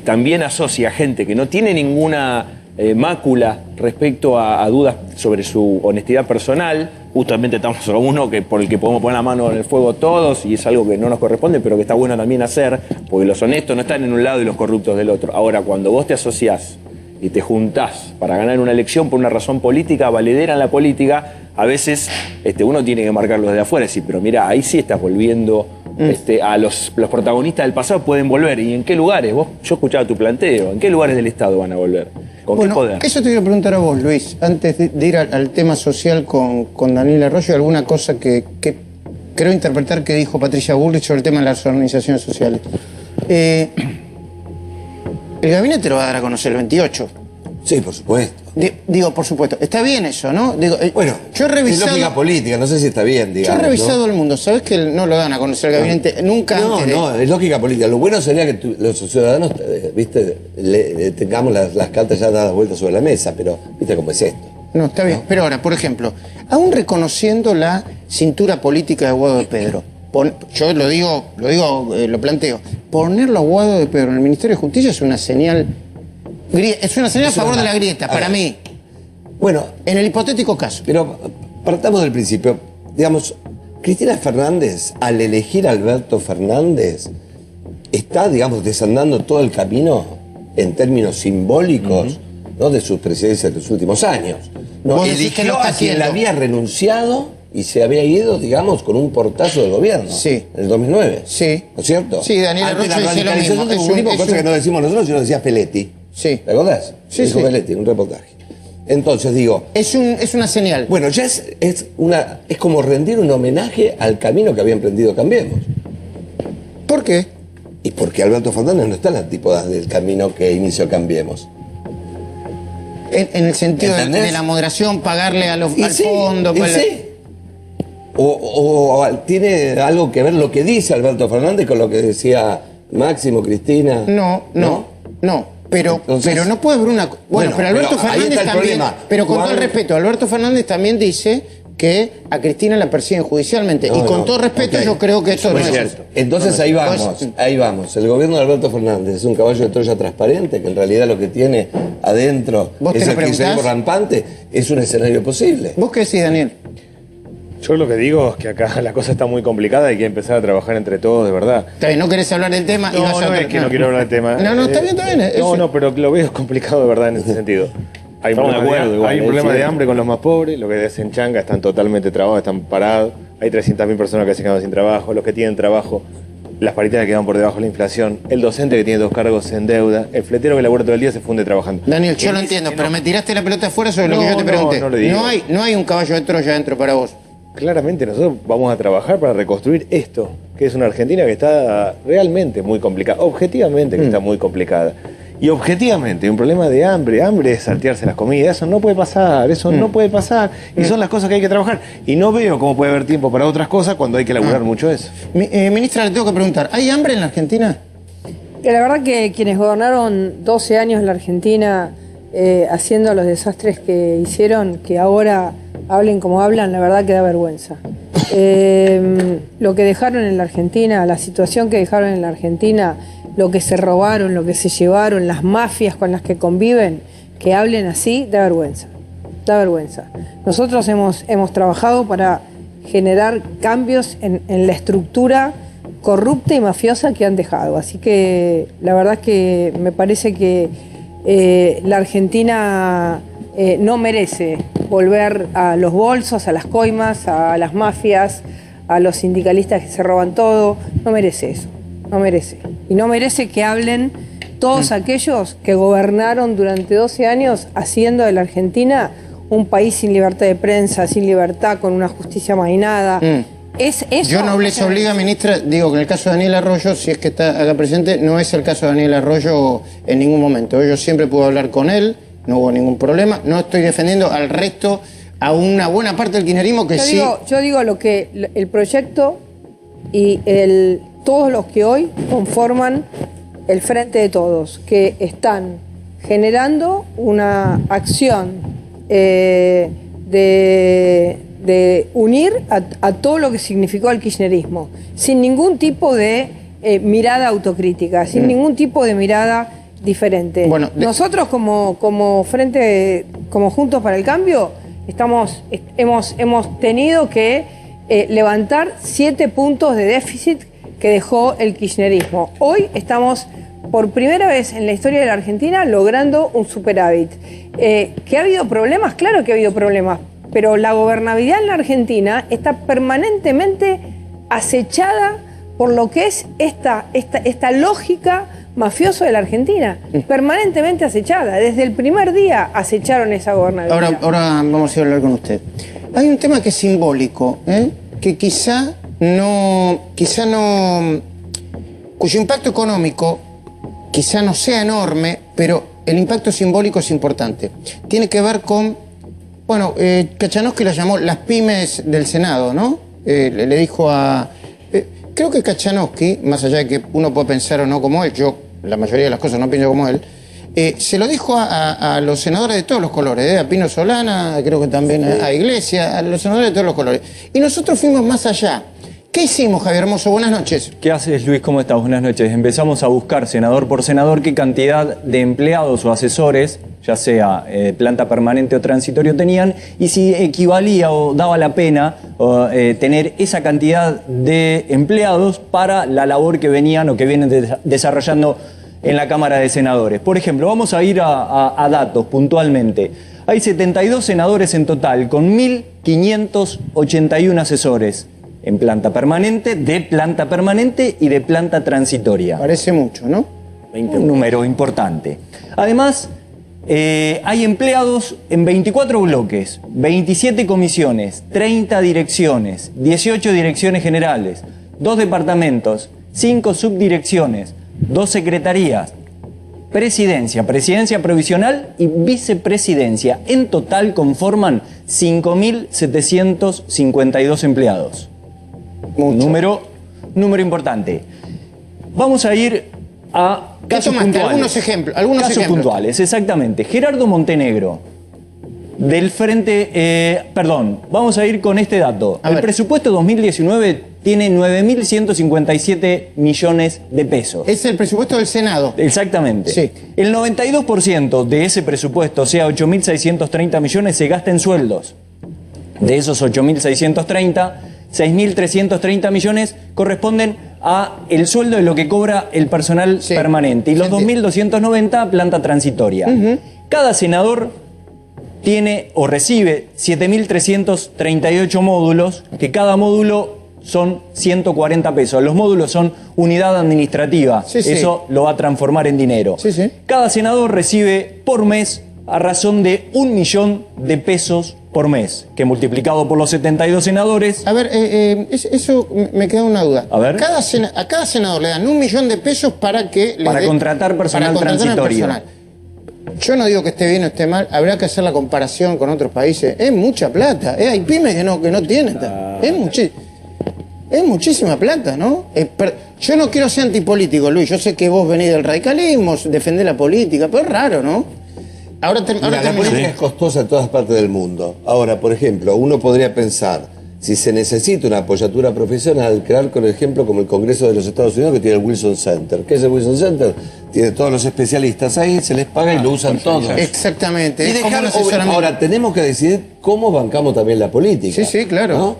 también asocia gente que no tiene ninguna mácula respecto a dudas sobre su honestidad personal. Justamente estamos a uno por el que podemos poner la mano en el fuego todos, y es algo que no nos corresponde, pero que está bueno también hacer, porque los honestos no están en un lado y los corruptos del otro. Ahora, cuando vos te asociás y te juntás para ganar una elección por una razón política, valedera en la política, a veces uno tiene que marcarlo desde afuera y decir, pero mira, ahí sí estás volviendo a los protagonistas del pasado, pueden volver. ¿Y en qué lugares? Yo escuchaba tu planteo, ¿en qué lugares del Estado van a volver? ¿Con qué poder? Eso te quiero preguntar a vos, Luis, antes de ir al tema social con Daniel Arroyo, alguna cosa que creo interpretar que dijo Patricia Bullrich sobre el tema de las organizaciones sociales. El gabinete lo va a dar a conocer el 28. Sí, por supuesto. Digo, por supuesto. Está bien eso, ¿no? Digo, bueno, yo he revisado... es lógica política, no sé si está bien, digamos. Yo he revisado el mundo. ¿Sabés que no lo dan a conocer el gabinete nunca antes de... No, es lógica política. Lo bueno sería que los ciudadanos, viste, tengamos las cartas ya dadas vueltas sobre la mesa, pero viste cómo es esto. No, está bien. Pero ahora, por ejemplo, aún reconociendo la cintura política de Guado de Pedro, yo lo planteo, ponerlo a Guado de Pedro en el Ministerio de Justicia es una señal a favor de la grieta, para mí. Bueno, en el hipotético caso. Pero partamos del principio. Digamos, Cristina Fernández, al elegir a Alberto Fernández, está, digamos, desandando todo el camino en términos simbólicos, ¿no?, de sus presidencias de los últimos años. No, eligió a quien le había renunciado y se había ido, digamos, con un portazo del gobierno. Sí. En el 2009. Sí. ¿No es cierto? Sí, Daniel Ante la Arroyo dice lo mismo. radicalización del cosa que no decimos nosotros, sino decía Peletti. Sí. ¿Te acordás? Sí, Dijo sí. Peletti en un reportaje. Entonces digo... Es una señal. Bueno, ya es como rendir un homenaje al camino que había emprendido Cambiemos. ¿Por qué? Y porque Alberto Fernández no está en las antípodas del camino que inició Cambiemos. En el sentido de la moderación, pagarle al fondo. O tiene algo que ver lo que dice Alberto Fernández con lo que decía Máximo, Cristina. No. Pero no puede haber una... Bueno, pero Alberto Fernández también... Problema. Pero con todo el respeto, Alberto Fernández también dice que a Cristina la persiguen judicialmente. Y con todo respeto, yo creo que eso no es cierto. Entonces ahí vamos. El gobierno de Alberto Fernández es un caballo de Troya transparente, que en realidad lo que tiene adentro es el kirchnerismo rampante. Es un escenario posible. ¿Vos qué decís, Daniel? Yo lo que digo es que acá la cosa está muy complicada y hay que empezar a trabajar entre todos, de verdad. Está bien, no querés hablar del tema. No es que no quiero hablar del tema. No, está bien. No, pero lo veo complicado de verdad en ese sentido. Hay un problema de hambre con los más pobres, los que hacen changa están totalmente trabados, están parados. Hay 300.000 personas que se quedan sin trabajo, los que tienen trabajo, las paritarias que van por debajo de la inflación, el docente que tiene 2 cargos en deuda, el fletero que labura todo el día se funde trabajando. Daniel, yo lo entiendo, pero me tiraste la pelota afuera sobre lo que yo te pregunté. No le digo. No hay un caballo de Troya adentro para vos. Claramente nosotros vamos a trabajar para reconstruir esto, que es una Argentina que está realmente muy complicada, objetivamente que está muy complicada. Y objetivamente, un problema de hambre es saltearse las comidas, eso no puede pasar, y son las cosas que hay que trabajar. Y no veo cómo puede haber tiempo para otras cosas cuando hay que laburar mucho eso. Ministra, le tengo que preguntar, ¿hay hambre en la Argentina? La verdad que quienes gobernaron 12 años en la Argentina haciendo los desastres que hicieron, que ahora hablen como hablan, la verdad que da vergüenza. Lo que dejaron en la Argentina, la situación que dejaron en la Argentina, lo que se robaron, lo que se llevaron, las mafias con las que conviven, que hablen así, da vergüenza. Da vergüenza. Nosotros hemos trabajado para generar cambios en la estructura corrupta y mafiosa que han dejado. Así que la verdad es que me parece que la Argentina no merece volver a los bolsos, a las coimas, a las mafias, a los sindicalistas que se roban todo. No merece eso, no merece. Y no merece que hablen todos aquellos que gobernaron durante 12 años haciendo de la Argentina un país sin libertad de prensa, sin libertad, con una justicia amainada. Es eso. Yo no les obliga, ministra, digo que en el caso de Daniel Arroyo, si es que está acá presente, no es el caso de Daniel Arroyo en ningún momento. Yo siempre pude hablar con él, no hubo ningún problema. No estoy defendiendo al resto, a una buena parte del kirchnerismo que Yo digo lo que el proyecto y todos los que hoy conforman el Frente de Todos, que están generando una acción de unir a todo lo que significó el kirchnerismo, sin ningún tipo de mirada autocrítica, sin ningún tipo de mirada diferente. Bueno, nosotros como Frente, como Juntos para el Cambio, hemos tenido que levantar 7 puntos de déficit que dejó el kirchnerismo. Hoy estamos por primera vez en la historia de la Argentina logrando un superávit. ¿Que ha habido problemas? Claro que ha habido problemas, pero la gobernabilidad en la Argentina está permanentemente acechada por lo que es esta lógica mafioso de la Argentina, permanentemente acechada. Desde el primer día acecharon esa gobernabilidad. Ahora vamos a hablar con usted. Hay un tema que es simbólico, que quizá no, cuyo impacto económico quizá no sea enorme, pero el impacto simbólico es importante. Tiene que ver con, bueno, Kachanowski la llamó las pymes del Senado, ¿no? Le dijo a... creo que Kachanowski, más allá de que uno puede pensar o no como él, yo la mayoría de las cosas no pienso como él, se lo dijo a los senadores de todos los colores, a Pino Solana, creo que también a Iglesias, a los senadores de todos los colores. Y nosotros fuimos más allá. ¿Qué hicimos, Javier Hermoso? Buenas noches. ¿Qué haces, Luis? ¿Cómo estás? Buenas noches. Empezamos a buscar, senador por senador, qué cantidad de empleados o asesores, ya sea planta permanente o transitorio, tenían, y si equivalía o daba la pena tener esa cantidad de empleados para la labor que venían o que vienen desarrollando en la Cámara de Senadores. Por ejemplo, vamos a ir a datos puntualmente. Hay 72 senadores en total, con 1.581 asesores en planta permanente, de planta permanente y de planta transitoria. Parece mucho, ¿no? Un número importante. Además, hay empleados en 24 bloques, 27 comisiones, 30 direcciones, 18 direcciones generales, 2 departamentos, 5 subdirecciones, 2 secretarías, presidencia, presidencia provisional y vicepresidencia. En total conforman 5.752 empleados. Número importante. Vamos a ir a casos puntuales. Algunos ejemplos. Casos puntuales, exactamente. Gerardo Montenegro, del Frente... vamos a ir con este dato. El presupuesto 2019 tiene 9.157 millones de pesos. Es el presupuesto del Senado. Exactamente. Sí. El 92% de ese presupuesto, o sea, 8.630 millones, se gasta en sueldos. De esos 8.630, 6.330 millones corresponden a el sueldo de lo que cobra el personal permanente y los 2.290 planta transitoria. Cada senador tiene o recibe 7.338 módulos, que cada módulo son 140 pesos. Los módulos son unidad administrativa. Eso lo va a transformar en dinero. Cada senador recibe por mes a razón de 1 millón de pesos por mes, que multiplicado por los 72 senadores... A ver, eso me queda una duda. A ver. A cada senador le dan 1 millón de pesos para que... contratar personal transitorio. Yo no digo que esté bien o esté mal, habrá que hacer la comparación con otros países. Es mucha plata. Hay pymes que no tienen. Es muchísima plata, ¿no? Yo no quiero ser antipolítico, Luis. Yo sé que vos venís del radicalismo, defendés la política, pero es raro, ¿no? La política es costosa en todas partes del mundo. Ahora, por ejemplo, uno podría pensar, si se necesita una apoyatura profesional, crear, por ejemplo, como el Congreso de los Estados Unidos, que tiene el Wilson Center. ¿Qué es el Wilson Center? Tiene todos los especialistas ahí, se les paga y lo usan todos. Exactamente. Y ahora, tenemos que decidir cómo bancamos también la política. Sí, claro. ¿No?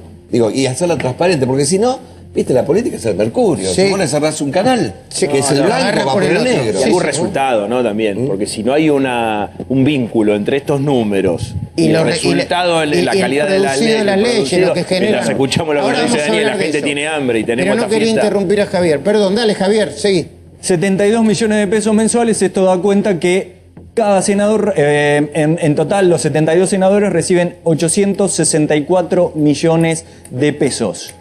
Y hacerla transparente, porque si no... Viste, la política es el mercurio. Si vos le cerrás un canal, que es el blanco, va por el negro. Y algún resultado, ¿no? También. Porque si no hay un vínculo entre estos números y el resultado en la calidad de la ley, lo que genera. Mientras escuchamos lo que dice Daniel, la gente tiene hambre y tenemos Pero no quería interrumpir a Javier. Perdón, dale, Javier, seguí. 72 millones de pesos mensuales. Esto da cuenta que cada senador, en total, los 72 senadores reciben 864 millones de pesos.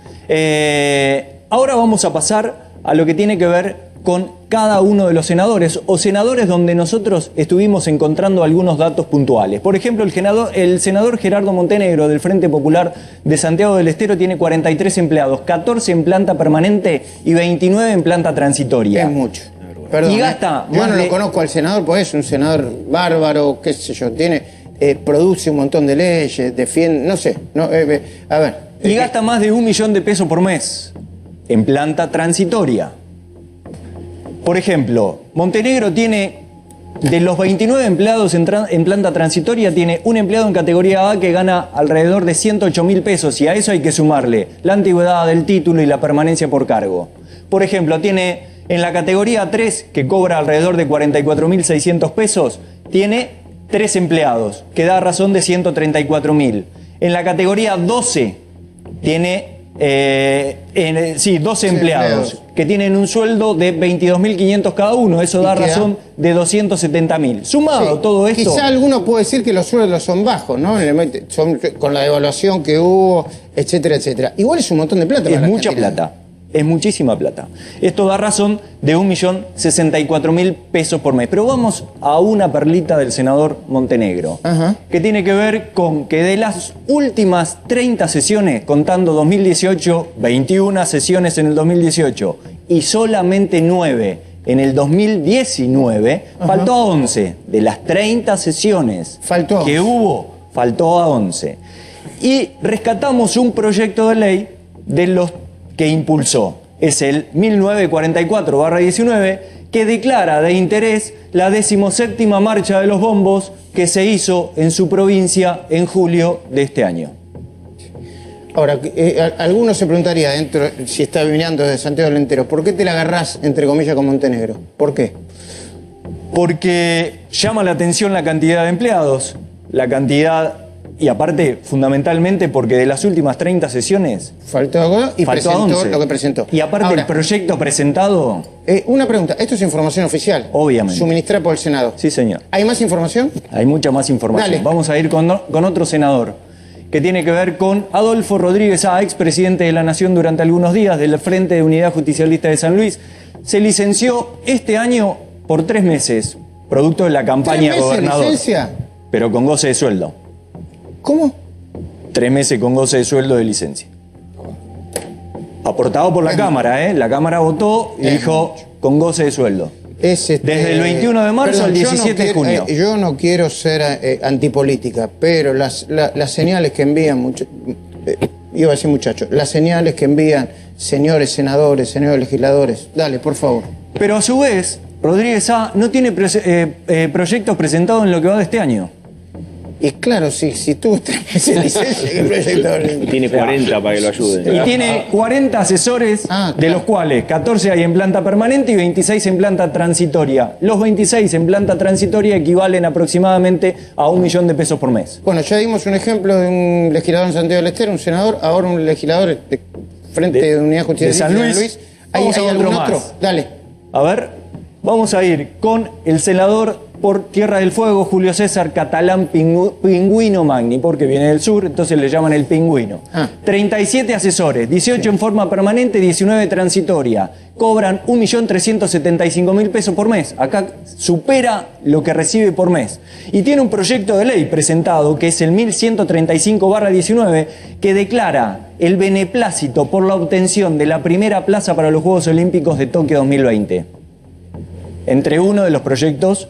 Ahora vamos a pasar a lo que tiene que ver con cada uno de los senadores o senadores donde nosotros estuvimos encontrando algunos datos puntuales. Por ejemplo, el senador Gerardo Montenegro del Frente Popular de Santiago del Estero tiene 43 empleados, 14 en planta permanente y 29 en planta transitoria. Es mucho. Perdón, y gasta yo no lo conozco al senador, pues es un senador bárbaro, qué sé yo, produce un montón de leyes, defiende, no sé. A ver. Y gasta más de 1 millón de pesos por mes en planta transitoria. Por ejemplo, Montenegro tiene, de los 29 empleados en planta transitoria, tiene un empleado en categoría A que gana alrededor de 108.000 pesos y a eso hay que sumarle la antigüedad del título y la permanencia por cargo. Por ejemplo, tiene en la categoría 3, que cobra alrededor de 44.600 pesos, tiene 3 empleados, que da razón de 134.000. En la categoría 12, tiene 12 empleados que tienen un sueldo de 22.500 cada uno. Eso da razón de 270.000. Sumado todo esto... Quizá alguno puede decir que los sueldos son bajos, ¿no? Son con la devaluación que hubo, etcétera, etcétera. Igual es un montón de plata. Es mucha plata. Es muchísima plata. Esto da razón de 1.064.000 pesos por mes. Pero vamos a una perlita del senador Montenegro, que tiene que ver con que de las últimas 30 sesiones, contando 2018, 21 sesiones en el 2018 y solamente 9 en el 2019, faltó a 11. De las 30 sesiones que hubo, faltó a 11. Y rescatamos un proyecto de ley de los que impulsó. Es el 1944/19, que declara de interés la 17ª Marcha de los Bombos que se hizo en su provincia en julio de este año. Ahora, alguno se preguntaría dentro, si está viniendo desde Santiago del Estero, ¿por qué te la agarrás, entre comillas, con Montenegro? ¿Por qué? Porque llama la atención la cantidad de empleados, la cantidad, y aparte, fundamentalmente, porque de las últimas 30 sesiones faltó algo y presentó 11. lo que presentó. Y aparte, ahora, el proyecto presentado... una pregunta, esto es información oficial. Obviamente. Suministrada por el Senado. Sí, señor. ¿Hay más información? Hay mucha más información. Dale. Vamos a ir con otro senador, que tiene que ver con Adolfo Rodríguez A., expresidente de la Nación durante algunos días del Frente de Unidad Justicialista de San Luis. Se licenció este año por 3 meses, producto de la campaña gobernador. ¿Licencia? Pero con goce de sueldo. ¿Cómo? 3 meses con goce de sueldo de licencia. Aportado por la Cámara, ¿eh? La Cámara votó y dijo con goce de sueldo. Desde el 21 de marzo al 17 de junio. Yo no quiero ser antipolítica, pero las señales que envían, iba a decir muchachos, las señales que envían señores senadores, señores legisladores, dale, por favor. Pero a su vez, Rodríguez A. no tiene proyectos presentados en lo que va de este año. Y claro, si tuvo 3 meses de licencia, ¿qué proyecto? Y tiene 40 para que lo ayuden. Y tiene 40 asesores, de los cuales 14 hay en planta permanente y 26 en planta transitoria. Los 26 en planta transitoria equivalen aproximadamente a $1 millón de pesos por mes. Bueno, ya dimos un ejemplo de un legislador en Santiago del Estero, un senador, ahora un legislador de Frente de Unidad Justicia de San Luis. ¿Hay Vamos a algún otro otro? más. Dale. A ver, vamos a ir con el senador por Tierra del Fuego, Julio César Catalán Pingüino Magni, porque viene del sur, entonces le llaman el pingüino. 37 asesores, 18 en forma permanente, 19 transitoria. Cobran 1.375.000 pesos por mes. Acá supera lo que recibe por mes. Y tiene un proyecto de ley presentado, que es el 1135/19, que declara el beneplácito por la obtención de la primera plaza para los Juegos Olímpicos de Tokio 2020. Entre uno de los proyectos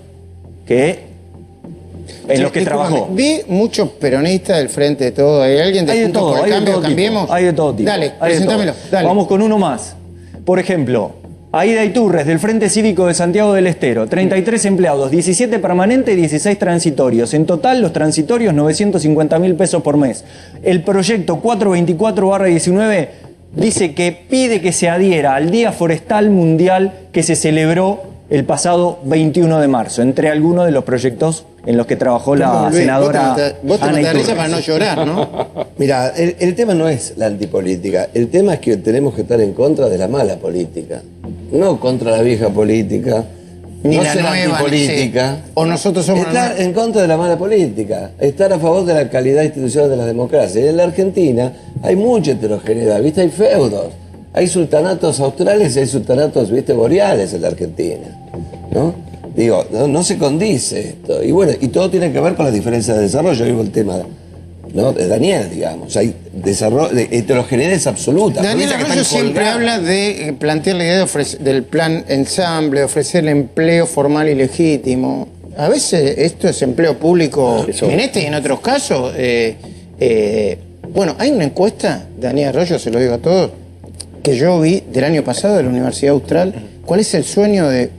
en los que trabajó. Vi muchos peronistas del Frente de Todo. ¿Hay alguien de Juntos por el Cambio? ¿Cambiemos? Hay de todo tipo. Dale, presentámelo. Dale. Vamos con uno más. Por ejemplo, Aida Iturres, del Frente Cívico de Santiago del Estero. 33 empleados, 17 permanentes y 16 transitorios. En total, los transitorios, 950.000 pesos por mes. El proyecto 424/19 dice que pide que se adhiera al Día Forestal Mundial que se celebró el pasado 21 de marzo, entre algunos de los proyectos en los que trabajó la senadora Vos te Ana matás de risa Iturres. para no llorar, ¿no? Mira, el tema no es la antipolítica, el tema es que tenemos que estar en contra de la mala política, no contra la vieja política, Ni no la ser nueva, antipolítica. O nosotros somos estar en contra de la mala política, estar a favor de la calidad institucional de la democracia. En la Argentina hay mucha heterogeneidad, ¿viste? Hay feudos. Hay sultanatos australes y hay sultanatos, viste, boreales en la Argentina, ¿no? Digo, no se condice esto. Y bueno, y todo tiene que ver con las diferencias de desarrollo. Digo, el tema, ¿no?, de Daniel, digamos. Hay desarrollo, de heterogeneidad absoluta. Daniel Arroyo siempre habla de plantear la idea del plan ensamble, ofrecer empleo formal y legítimo. A veces esto es empleo público, en este y en otros casos. Bueno, hay una encuesta, Daniel Arroyo, se lo digo a todos, que yo vi del año pasado de la Universidad Austral. ¿Cuál es el sueño de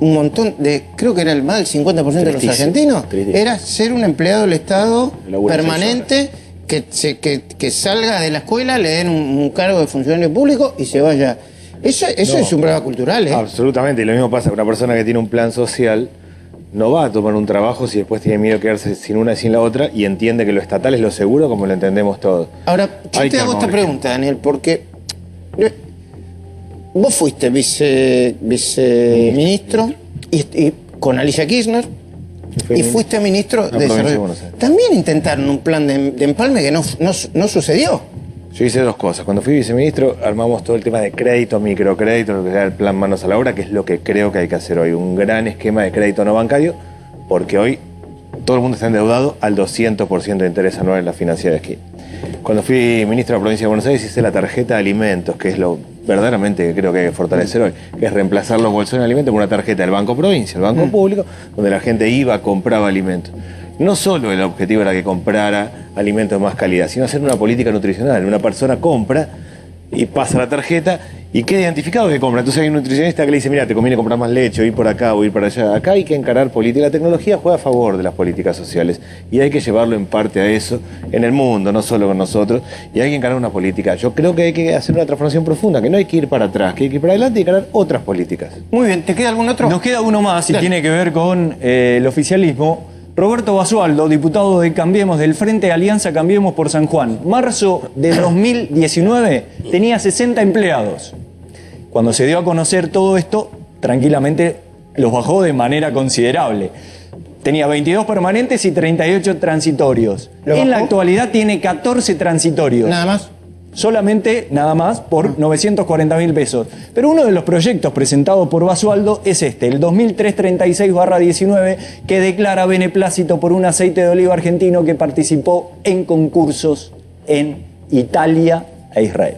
un montón de, creo que era más del 50% de los argentinos? Era ser un empleado del Estado permanente, que salga de la escuela, le den un cargo de funcionario público y se vaya. Eso es un problema cultural, ¿eh? Absolutamente, y lo mismo pasa con una persona que tiene un plan social. No va a tomar un trabajo si después tiene miedo de quedarse sin una y sin la otra y entiende que lo estatal es lo seguro, como lo entendemos todos. Ahora, yo te hago esta pregunta, Daniel, porque vos fuiste viceministro y con Alicia Kirchner y fuiste ministro de Desarrollo. También intentaron un plan de empalme que no sucedió. Yo hice dos cosas. Cuando fui viceministro armamos todo el tema de crédito, microcrédito, lo que era el plan Manos a la Obra, que es lo que creo que hay que hacer hoy. Un gran esquema de crédito no bancario, porque hoy todo el mundo está endeudado al 200% de interés anual en la financiera de esquí. Cuando fui ministro de la provincia de Buenos Aires hice la tarjeta de alimentos, que es lo verdaderamente que creo que hay que fortalecer hoy, que es reemplazar los bolsones de alimentos por una tarjeta del Banco Provincia, el Banco Público, donde la gente iba, compraba alimentos. No solo el objetivo era que comprara alimentos de más calidad, sino hacer una política nutricional. Una persona compra y pasa la tarjeta y queda identificado que compra. Entonces hay un nutricionista que le dice, mira, te conviene comprar más leche, o ir por acá o ir para allá. Acá hay que encarar política. La tecnología juega a favor de las políticas sociales y hay que llevarlo en parte a eso en el mundo, no solo con nosotros. Y hay que encarar una política. Yo creo que hay que hacer una transformación profunda, que no hay que ir para atrás, que hay que ir para adelante y encarar otras políticas. Muy bien, ¿te queda algún otro? Nos queda uno más y tiene que ver con el oficialismo. Roberto Basualdo, diputado de Cambiemos, del Frente Alianza Cambiemos por San Juan. Marzo de 2019 tenía 60 empleados. Cuando se dio a conocer todo esto, tranquilamente los bajó de manera considerable. Tenía 22 permanentes y 38 transitorios. En la actualidad tiene 14 transitorios. ¿Nada más? Solamente, nada más, por 940.000 pesos. Pero uno de los proyectos presentados por Basualdo es este, el 2336/19, que declara beneplácito por un aceite de oliva argentino que participó en concursos en Italia e Israel.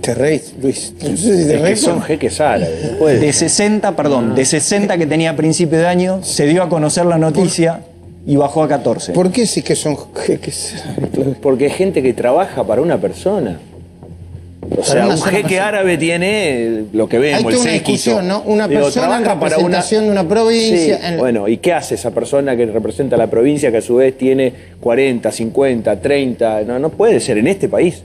Te reís, Luis. No sé si te Es que reís. son jeques árabes. De 60 que tenía a principio de año, se dio a conocer la noticia y bajó a 14. ¿Por qué sí que son jeques? Porque hay gente que trabaja para una persona. O sea, una un sola jeque persona. árabe tiene lo que vemos, Hay toda el una séquito. discusión, ¿no? Una Digo, persona en trabaja para representación de una provincia. Sí, bueno, ¿y qué hace esa persona que representa a la provincia que a su vez tiene 40, 50, 30? No puede ser en este país.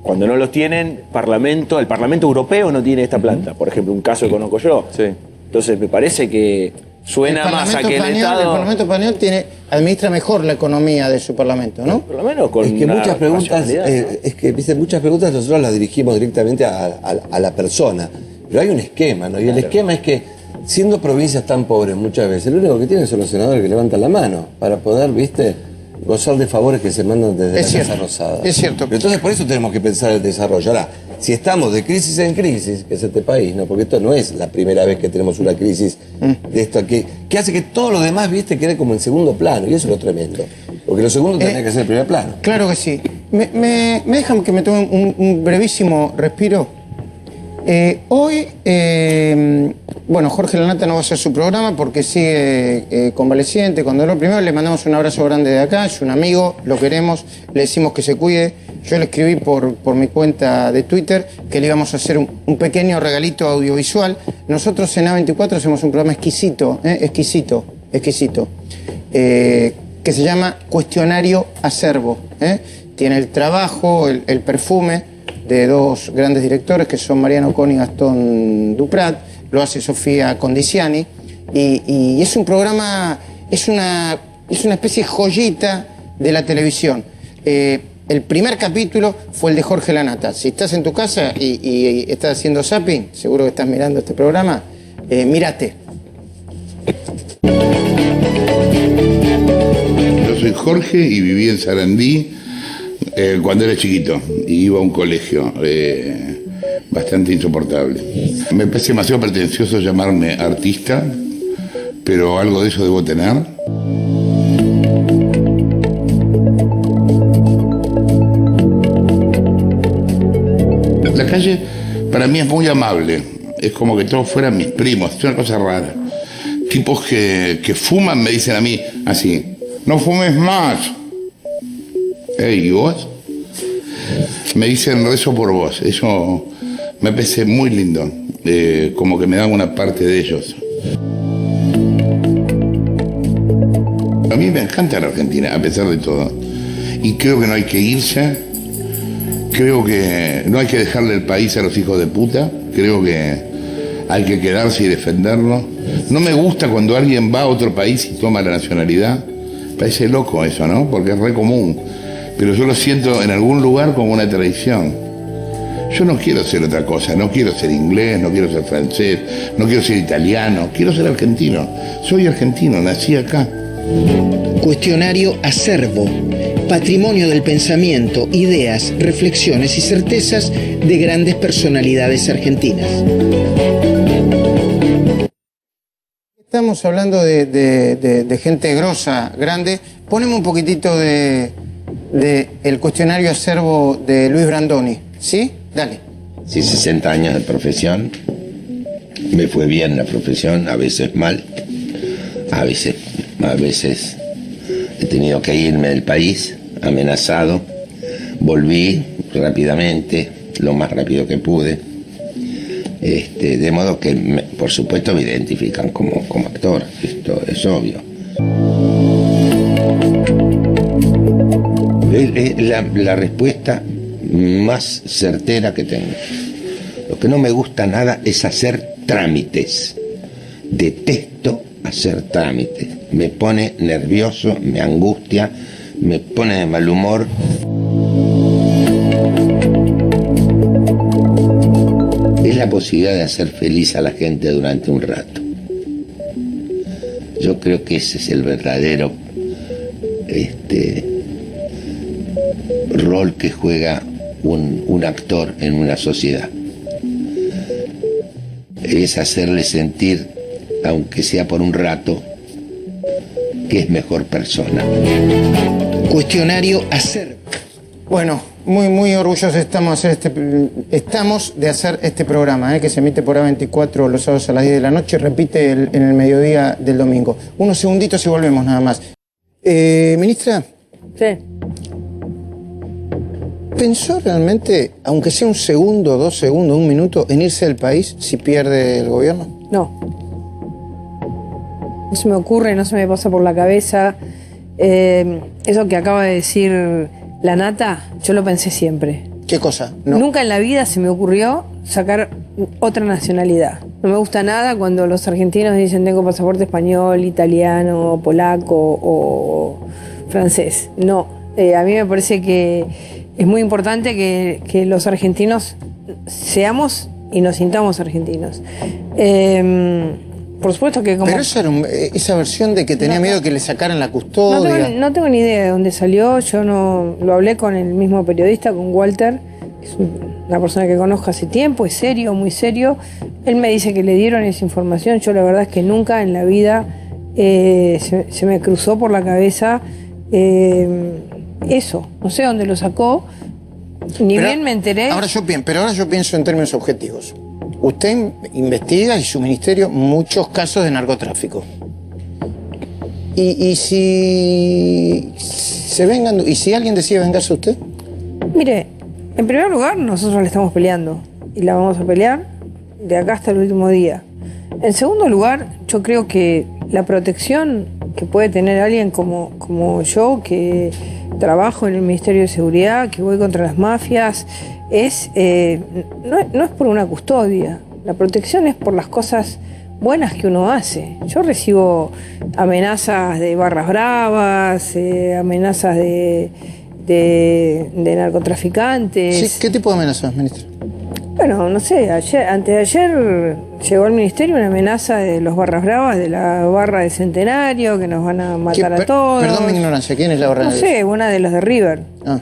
Cuando no los tienen, el Parlamento Europeo no tiene esta planta. Por ejemplo, un caso que conozco yo. Entonces me parece que suena más a que el Estado... El Parlamento español administra mejor la economía de su Parlamento, ¿no? Por lo menos con Es que una muchas preguntas, racionalidad, ¿no? ¿viste? Muchas preguntas nosotros las dirigimos directamente a la persona. Pero hay un esquema, ¿no? Y el esquema es que, siendo provincias tan pobres muchas veces, lo único que tienen son los senadores que levantan la mano para poder, ¿viste?, gozar de favores que se mandan desde la Casa Rosada. Es cierto. Pero entonces por eso tenemos que pensar el desarrollo. Ahora, si estamos de crisis en crisis, que es este país, ¿no? Porque esto no es la primera vez que tenemos una crisis de esto, que hace que todo lo demás, ¿viste?, quede como en segundo plano. Y eso es lo tremendo. Porque lo segundo tendría que ser el primer plano. Claro que sí. ¿Me dejan que me tome un brevísimo respiro? Hoy, bueno, Jorge Lanata no va a hacer su programa porque sigue convaleciente, con dolor. Primero le mandamos un abrazo grande de acá, es un amigo, lo queremos, le decimos que se cuide. Yo le escribí por mi cuenta de Twitter que le íbamos a hacer un pequeño regalito audiovisual. Nosotros en A24 hacemos un programa exquisito, exquisito, que se llama Cuestionario Acervo. Tiene el trabajo, el perfume de dos grandes directores que son Mariano Con y Gastón Duprat, lo hace Sofía Condiciani, y es un programa, es una especie de joyita de la televisión. El primer capítulo fue el de Jorge Lanata. Si estás en tu casa y estás haciendo zapping, seguro que estás mirando este programa, mírate. Yo soy Jorge y viví en Sarandí cuando era chiquito y iba a un colegio bastante insoportable. Me parece demasiado pretencioso llamarme artista, pero algo de eso debo tener. La calle para mí es muy amable, es como que todos fueran mis primos, es una cosa rara. Tipos que fuman me dicen a mí así, no fumes más. ¿Y vos? Me dicen rezo por vos. Eso me parece muy lindo. Como que me dan una parte de ellos. A mí me encanta la Argentina, a pesar de todo. Y creo que no hay que irse. Creo que no hay que dejarle el país a los hijos de puta. Creo que hay que quedarse y defenderlo. No me gusta cuando alguien va a otro país y toma la nacionalidad. Parece loco eso, ¿no? Porque es re común. Pero yo lo siento en algún lugar como una tradición. Yo no quiero ser otra cosa, no quiero ser inglés, no quiero ser francés, no quiero ser italiano, quiero ser argentino. Soy argentino, nací acá. Cuestionario Acervo, patrimonio del pensamiento, ideas, reflexiones y certezas de grandes personalidades argentinas. Estamos hablando de gente grosa, grande. Poneme un poquitito de del cuestionario acervo de Luis Brandoni. ¿Sí? Dale. Sí, 60 años de profesión. Me fue bien la profesión, a veces mal. A veces he tenido que irme del país, amenazado. Volví rápidamente, lo más rápido que pude. De modo que, por supuesto, me identifican como actor. Esto es obvio. Es la respuesta más certera que tengo. Lo que no me gusta nada es hacer trámites. Detesto hacer trámites. Me pone nervioso, me angustia, me pone de mal humor. Es la posibilidad de hacer feliz a la gente durante un rato. Yo creo que ese es el verdadero rol que juega un actor en una sociedad. Es hacerle sentir, aunque sea por un rato, que es mejor persona. Cuestionario acervo. Bueno, muy orgullosos estamos de hacer este programa, que se emite por A24 los sábados a las 10 de la noche, repite en el mediodía del domingo. Unos segunditos y volvemos nada más. Ministra. Sí. ¿Pensó realmente, aunque sea un segundo, 2 segundos, 1 minuto, en irse del país si pierde el gobierno? No. No se me ocurre, no se me pasa por la cabeza. Eso que acaba de decir la Nata, yo lo pensé siempre. ¿Qué cosa? No. Nunca en la vida se me ocurrió sacar otra nacionalidad. No me gusta nada cuando los argentinos dicen tengo pasaporte español, italiano, polaco o francés. No, a mí me parece que es muy importante que los argentinos seamos y nos sintamos argentinos. Por supuesto que como... Pero esa versión de que tenía miedo que le sacaran la custodia... No tengo ni idea de dónde salió. Yo no lo hablé con el mismo periodista, con Walter, que es una persona que conozco hace tiempo, es serio, muy serio. Él me dice que le dieron esa información. Yo la verdad es que nunca en la vida se me cruzó por la cabeza eso. No sé dónde lo sacó. Bien me enteré. Pero ahora yo pienso en términos objetivos. Usted investiga y su ministerio muchos casos de narcotráfico. ¿Y si se vengan, y si alguien decide vengarse a usted? Mire, en primer lugar, nosotros le estamos peleando y la vamos a pelear de acá hasta el último día. En segundo lugar, yo creo que la protección que puede tener alguien como yo, que trabajo en el Ministerio de Seguridad, que voy contra las mafias, no es por una custodia. La protección es por las cosas buenas que uno hace. Yo recibo amenazas de barras bravas, amenazas de narcotraficantes. Sí, ¿qué tipo de amenazas, ministra? Bueno, no sé, antes de ayer llegó al ministerio una amenaza de los barras bravas, de la barra de Centenario, que nos van a matar a todos. Perdón mi ignorancia, ¿quién es la barra? No sé, una de los de River. Ah.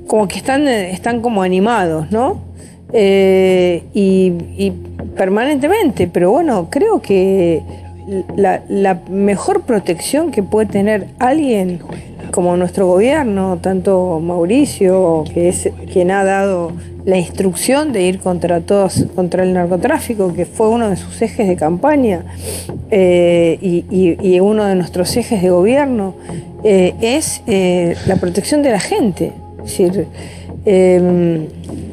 Como que están como animados, ¿no? Y permanentemente, pero bueno, creo que la mejor protección que puede tener alguien como nuestro gobierno, tanto Mauricio, que es quien ha dado la instrucción de ir contra el narcotráfico, que fue uno de sus ejes de campaña y uno de nuestros ejes de gobierno, es la protección de la gente. Es decir,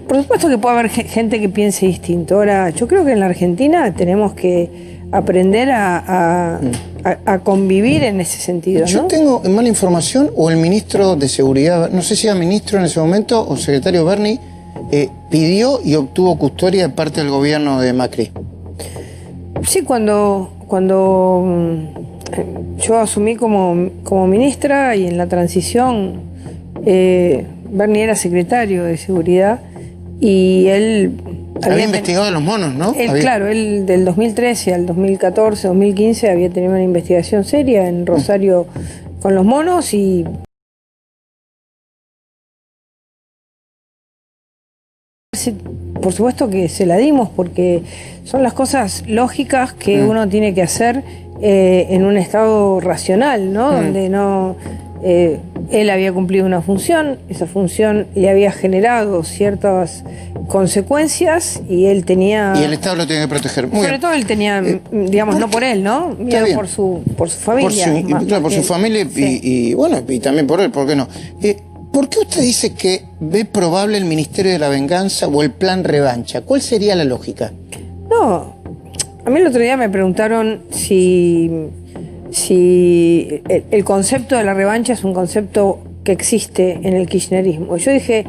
por supuesto que puede haber gente que piense distinto. Ahora, yo creo que en la Argentina tenemos que aprender a convivir en ese sentido, ¿no? Yo tengo mala información, o el ministro de Seguridad, no sé si era ministro en ese momento o secretario Berni, pidió y obtuvo custodia de parte del gobierno de Macri. Sí, cuando yo asumí como ministra y en la transición, Berni era secretario de Seguridad y él... Había investigado a los monos, ¿no? Claro, él del 2013 al 2014, 2015 había tenido una investigación seria en Rosario con los monos y... Por supuesto que se la dimos porque son las cosas lógicas que uno tiene que hacer en un estado racional, ¿no? Donde no él había cumplido una función, esa función le había generado ciertas consecuencias y él tenía... Y el Estado lo tiene que proteger. Muy sobre bien. todo él tenía, digamos, no por él, ¿no? Miedo bien. por su familia. Por su familia y bueno, y también por él, ¿por qué no? ¿Por qué usted dice que ve probable el Ministerio de la Venganza o el plan revancha? ¿Cuál sería la lógica? No, a mí el otro día me preguntaron si el concepto de la revancha es un concepto que existe en el kirchnerismo. Yo dije,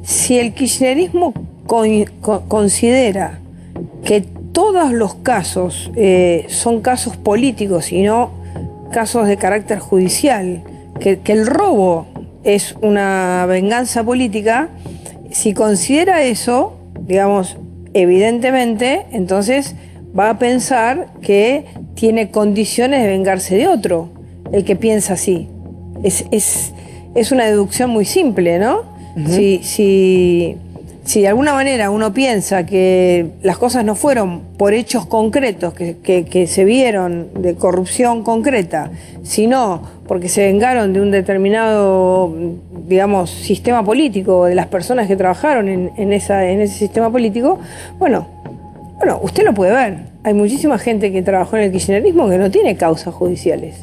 si el kirchnerismo considera que todos los casos son casos políticos y no casos de carácter judicial, que el robo es una venganza política, si considera eso, digamos, evidentemente, entonces va a pensar que tiene condiciones de vengarse de otro, el que piensa así. Es una deducción muy simple, ¿no? Si de alguna manera uno piensa que las cosas no fueron por hechos concretos que se vieron de corrupción concreta, sino porque se vengaron de un determinado, digamos, sistema político, de las personas que trabajaron en ese sistema político, bueno, usted lo puede ver. Hay muchísima gente que trabajó en el kirchnerismo que no tiene causas judiciales.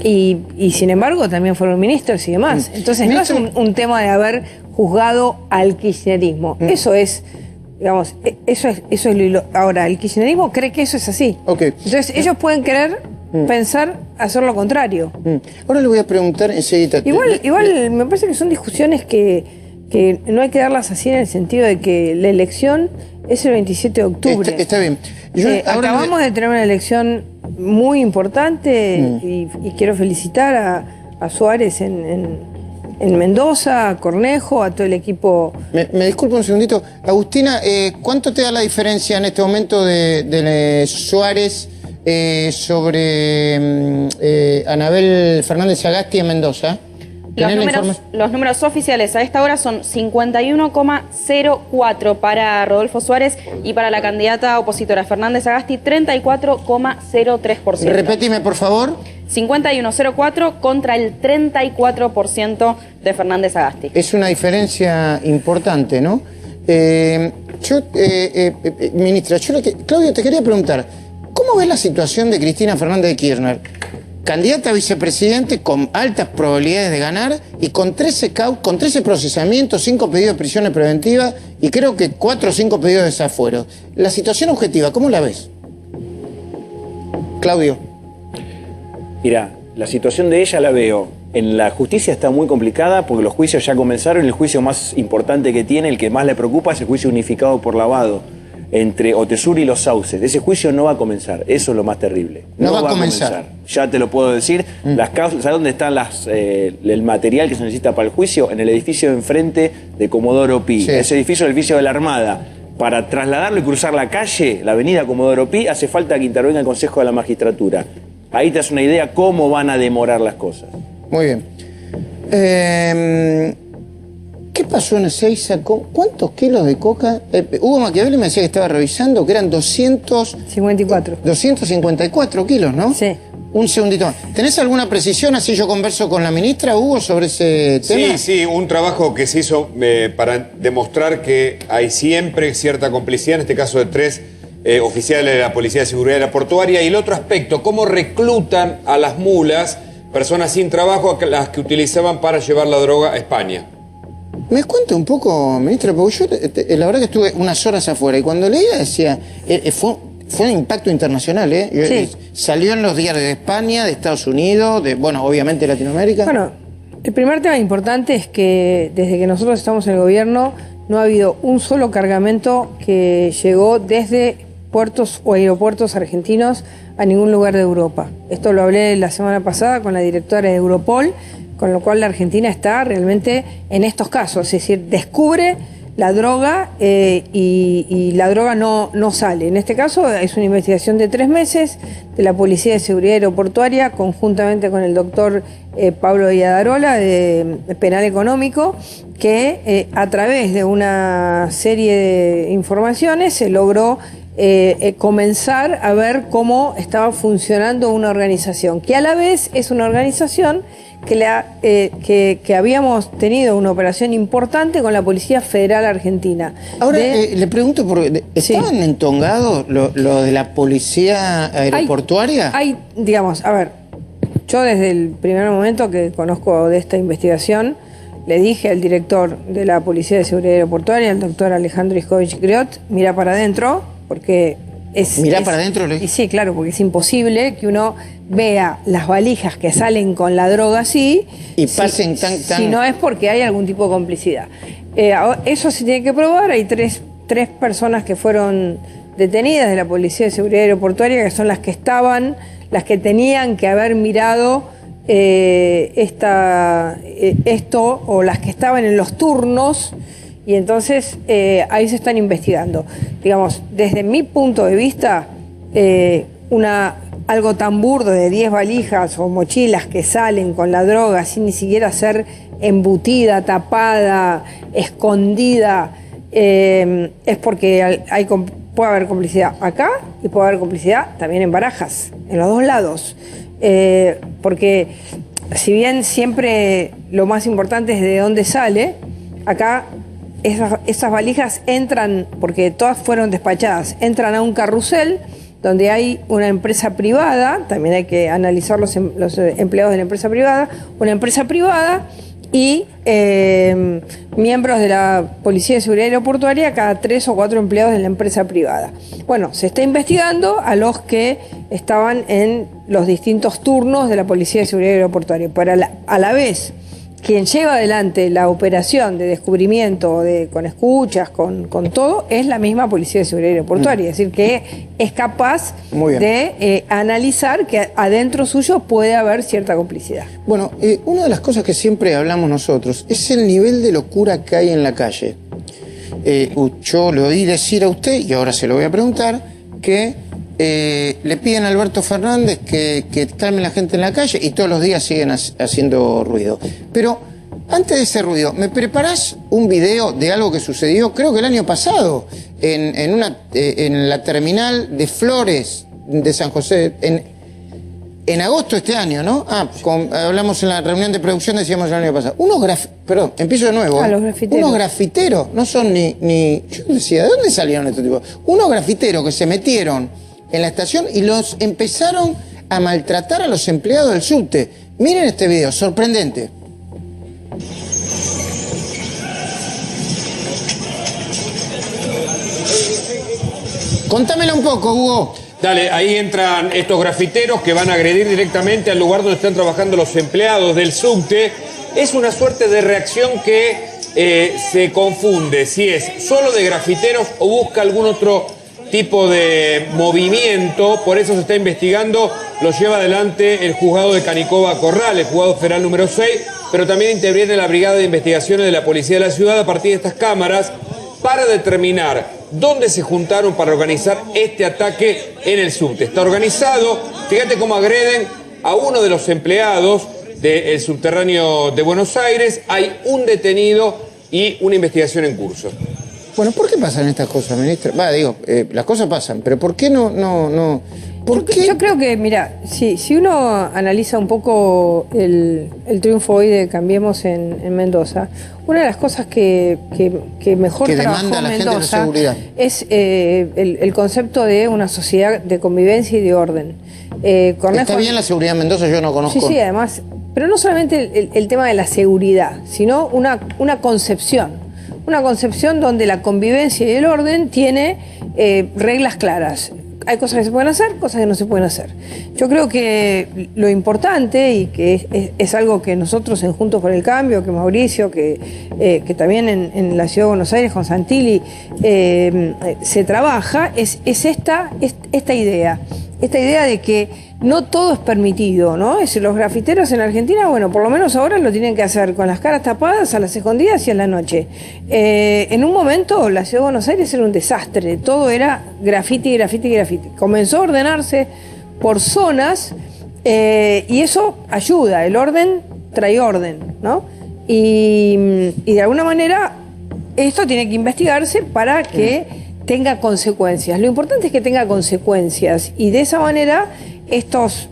Y sin embargo también fueron ministros y demás. Entonces no es un tema de haber juzgado al kirchnerismo. Eso es, digamos, eso es ahora, el kirchnerismo cree que eso es así. Entonces ellos pueden querer pensar hacer lo contrario. Ahora le voy a preguntar enseguida. Igual me parece que son discusiones que no hay que darlas así en el sentido de que la elección es el 27 de octubre. Está bien. Acabamos de tener una elección muy importante y quiero felicitar a Suárez en Mendoza, a Cornejo, a todo el equipo. Me disculpo un segundito. Agustina, ¿cuánto te da la diferencia en este momento de Suárez sobre Anabel Fernández Sagasti en Mendoza? Los números oficiales a esta hora son 51,04 para Rodolfo Suárez y para la candidata opositora Fernández Sagasti 34,03%. Repetime, por favor. 51,04 contra el 34% de Fernández Sagasti. Es una diferencia importante, ¿no? Ministra, Claudio, te quería preguntar, ¿cómo ves la situación de Cristina Fernández de Kirchner? Candidata a vicepresidente con altas probabilidades de ganar y con 13 procesamientos, 5 pedidos de prisiones preventivas y creo que 4 o 5 pedidos de desafuero. La situación objetiva, ¿cómo la ves? Claudio. Mira, la situación de ella la veo. En la justicia está muy complicada porque los juicios ya comenzaron. El juicio más importante que tiene, el que más le preocupa, es el juicio unificado por lavado entre Otesur y los Sauces. Ese juicio no va a comenzar. Eso es lo más terrible. No va a comenzar. Ya te lo puedo decir. Las causas, ¿sabes dónde está el material que se necesita para el juicio? En el edificio de enfrente de Comodoro Pi. Sí. Ese edificio es el edificio de la Armada. Para trasladarlo y cruzar la calle, la avenida Comodoro Pi, hace falta que intervenga el Consejo de la Magistratura. Ahí te das una idea cómo van a demorar las cosas. Muy bien. ¿Qué pasó en Ezeiza? ¿Cuántos kilos de coca? Hugo Machiavelli me decía que estaba revisando que eran 254 kilos, ¿no? Sí. Un segundito más. ¿Tenés alguna precisión? Así yo converso con la ministra, Hugo, sobre ese tema. Sí, un trabajo que se hizo para demostrar que hay siempre cierta complicidad, en este caso de 3 oficiales de la Policía de Seguridad Aeroportuaria. Y el otro aspecto, cómo reclutan a las mulas, personas sin trabajo, a las que utilizaban para llevar la droga a España. ¿Me cuenta un poco, ministra? Porque yo la verdad que estuve unas horas afuera y cuando leía decía, fue un impacto internacional, ¿eh? Sí. Salió en los diarios de España, de Estados Unidos, bueno, obviamente Latinoamérica. Bueno, el primer tema importante es que desde que nosotros estamos en el gobierno no ha habido un solo cargamento que llegó desde puertos o aeropuertos argentinos a ningún lugar de Europa. Esto lo hablé la semana pasada con la directora de Europol, con lo cual la Argentina está realmente en estos casos, es decir, descubre la droga y la droga no sale. En este caso es una investigación de 3 meses de la Policía de Seguridad Aeroportuaria conjuntamente con el doctor Pablo Villadarola de Penal Económico, que a través de una serie de informaciones se logró comenzar a ver cómo estaba funcionando una organización, que a la vez es una organización que habíamos tenido una operación importante con la Policía Federal Argentina. Ahora, le pregunto, ¿estaban entongados lo de la Policía Aeroportuaria? Hay, digamos, a ver, yo desde el primer momento que conozco de esta investigación, le dije al director de la Policía de Seguridad Aeroportuaria, el doctor Alejandro Iskovich Griot, mira para adentro, porque ¿Mirá para adentro? Y sí, claro, porque es imposible que uno vea las valijas que salen con la droga así y pasen si no es porque hay algún tipo de complicidad. Eso se tiene que probar. Hay tres personas que fueron detenidas de la Policía de Seguridad Aeroportuaria, que son las que tenían que haber mirado esto, o las que estaban en los turnos. Y entonces ahí se están investigando. Digamos, desde mi punto de vista, algo tan burdo de 10 valijas o mochilas que salen con la droga sin ni siquiera ser embutida, tapada, escondida, es porque puede haber complicidad acá y puede haber complicidad también en Barajas, en los dos lados. Porque si bien siempre lo más importante es de dónde sale, acá esas valijas entran, porque todas fueron despachadas, entran a un carrusel donde hay una empresa privada, también hay que analizar los empleados de la empresa privada, una empresa privada y miembros de la Policía de Seguridad Aeroportuaria, cada 3 o 4 empleados de la empresa privada. Bueno, se está investigando a los que estaban en los distintos turnos de la Policía de Seguridad Aeroportuaria, pero a la vez quien lleva adelante la operación de descubrimiento con escuchas, con todo, es la misma Policía de Seguridad Aeroportuaria. Es decir, que es capaz de analizar que adentro suyo puede haber cierta complicidad. Bueno, una de las cosas que siempre hablamos nosotros es el nivel de locura que hay en la calle. Yo le oí decir a usted, y ahora se lo voy a preguntar, que le piden a Alberto Fernández que calme la gente en la calle y todos los días siguen haciendo ruido. Pero antes de ese ruido, ¿me preparás un video de algo que sucedió, creo que el año pasado, en la terminal de Flores de San José, en agosto de este año, ¿no? Hablamos en la reunión de producción, decíamos el año pasado. Perdón, empiezo de nuevo. Los grafiteros. Unos grafiteros, no son ni... Yo decía, ¿de dónde salieron estos tipos? Unos grafiteros que se metieron en la estación y los empezaron a maltratar a los empleados del subte. Miren este video, sorprendente. Contámelo un poco, Hugo. Dale, ahí entran estos grafiteros que van a agredir directamente al lugar donde están trabajando los empleados del subte. Es una suerte de reacción que se confunde si es solo de grafiteros o busca algún otro tipo de movimiento. Por eso se está investigando, lo lleva adelante el juzgado de Canicova Corral, el juzgado federal número 6, pero también interviene la Brigada de Investigaciones de la Policía de la Ciudad a partir de estas cámaras para determinar dónde se juntaron para organizar este ataque en el subte. Está organizado, fíjate cómo agreden a uno de los empleados del subterráneo de Buenos Aires. Hay un detenido y una investigación en curso. Bueno, ¿por qué pasan estas cosas, ministra? Las cosas pasan, pero ¿por qué no? ¿Por qué? Yo creo que, mira, si uno analiza un poco el triunfo hoy de Cambiemos en Mendoza, una de las cosas que mejor trabajó Mendoza es el concepto de una sociedad de convivencia y de orden. Está bien la seguridad en Mendoza, yo no conozco. Sí, además, pero no solamente el tema de la seguridad, sino una concepción. Una concepción donde la convivencia y el orden tiene reglas claras. Hay cosas que se pueden hacer, cosas que no se pueden hacer. Yo creo que lo importante, y que es algo que nosotros en Juntos por el Cambio, que Mauricio, que también en la Ciudad de Buenos Aires con Santilli se trabaja, es esta idea. Esta idea de que no todo es permitido, ¿no? Los grafiteros en Argentina, bueno, por lo menos ahora lo tienen que hacer con las caras tapadas, a las escondidas y en la noche. En un momento la Ciudad de Buenos Aires era un desastre, todo era grafiti. Comenzó a ordenarse por zonas y eso ayuda, el orden trae orden, ¿no? Y de alguna manera esto tiene que investigarse para que tenga consecuencias. Lo importante es que tenga consecuencias y de esa manera estos,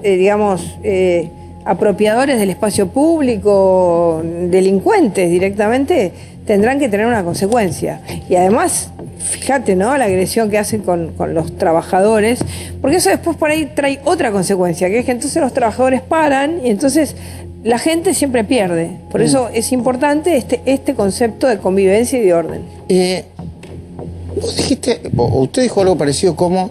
apropiadores del espacio público, delincuentes directamente, tendrán que tener una consecuencia. Y además, fíjate, ¿no?, la agresión que hacen con los trabajadores, porque eso después por ahí trae otra consecuencia, que es que entonces los trabajadores paran y entonces la gente siempre pierde. Por eso es importante este concepto de convivencia y de orden. Vos dijiste, o usted dijo algo parecido como,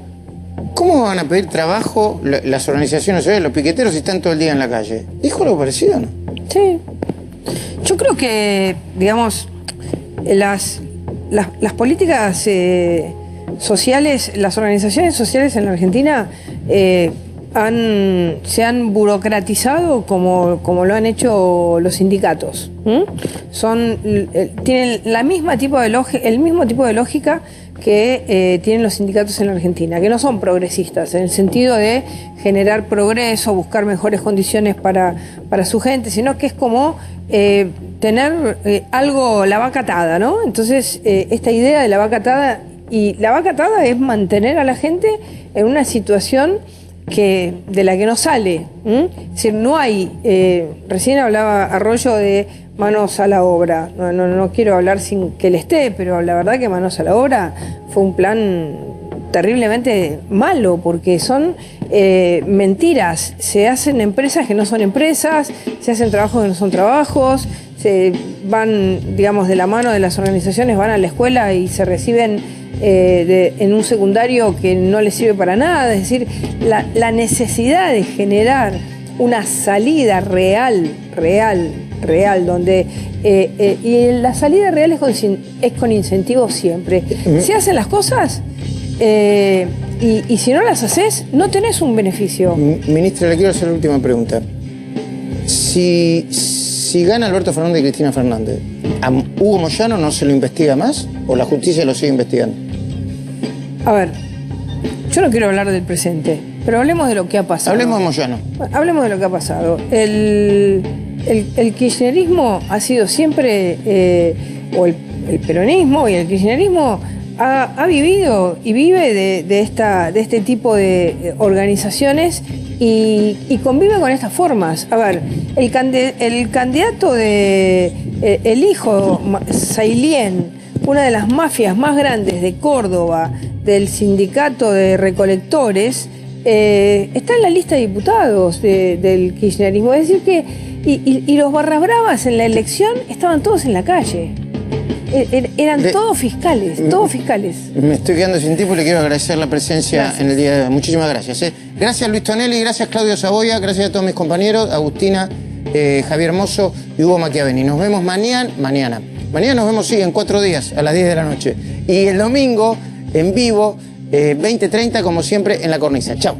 ¿cómo van a pedir trabajo las organizaciones sociales, los piqueteros, si están todo el día en la calle? ¿Dijo algo parecido, no? Sí. Yo creo que, digamos, las políticas sociales, las organizaciones sociales en la Argentina se han burocratizado como lo han hecho los sindicatos. Tienen el mismo tipo de lógica que tienen los sindicatos en la Argentina, que no son progresistas, en el sentido de generar progreso, buscar mejores condiciones para su gente, sino que es como tener algo, la vaca atada, ¿no? Entonces, esta idea de la vaca atada, y la vaca atada es mantener a la gente en una situación de la que no sale. Es decir, no hay, recién hablaba Arroyo de manos a la obra, no quiero hablar sin que él esté, pero la verdad que manos a la obra fue un plan terriblemente malo, porque son mentiras, se hacen empresas que no son empresas, se hacen trabajos que no son trabajos, se van, digamos, de la mano de las organizaciones, van a la escuela y se reciben en un secundario que no les sirve para nada. Es decir, la necesidad de generar una salida real, donde y la salida real es con incentivos siempre. Se hacen las cosas y si no las haces, no tenés un beneficio. Ministra, le quiero hacer la última pregunta. Si gana Alberto Fernández y Cristina Fernández, ¿a Hugo Moyano no se lo investiga más o la justicia lo sigue investigando? A ver, yo no quiero hablar del presente, pero hablemos de lo que ha pasado. Hablemos de Moyano. Hablemos de lo que ha pasado. El kirchnerismo ha sido siempre, o el peronismo y el kirchnerismo ha vivido y vive de este tipo de organizaciones y convive con estas formas. A ver, el candidato el hijo Sailien, una de las mafias más grandes de Córdoba, del sindicato de recolectores, está en la lista de diputados del kirchnerismo. Es decir que, y los barras bravas en la elección estaban todos en la calle. Eran todos fiscales. Me estoy quedando sin tiempo y le quiero agradecer la presencia en el día de hoy. Muchísimas gracias. Gracias Luis Tonelli, gracias Claudio Saboya, gracias a todos mis compañeros, Agustina, Javier Mozo y Hugo Machiaveni. Nos vemos mañana. Mañana nos vemos, en 4 días, a las 10 de la noche. Y el domingo, en vivo, 20:30, como siempre, en La Cornisa. Chao.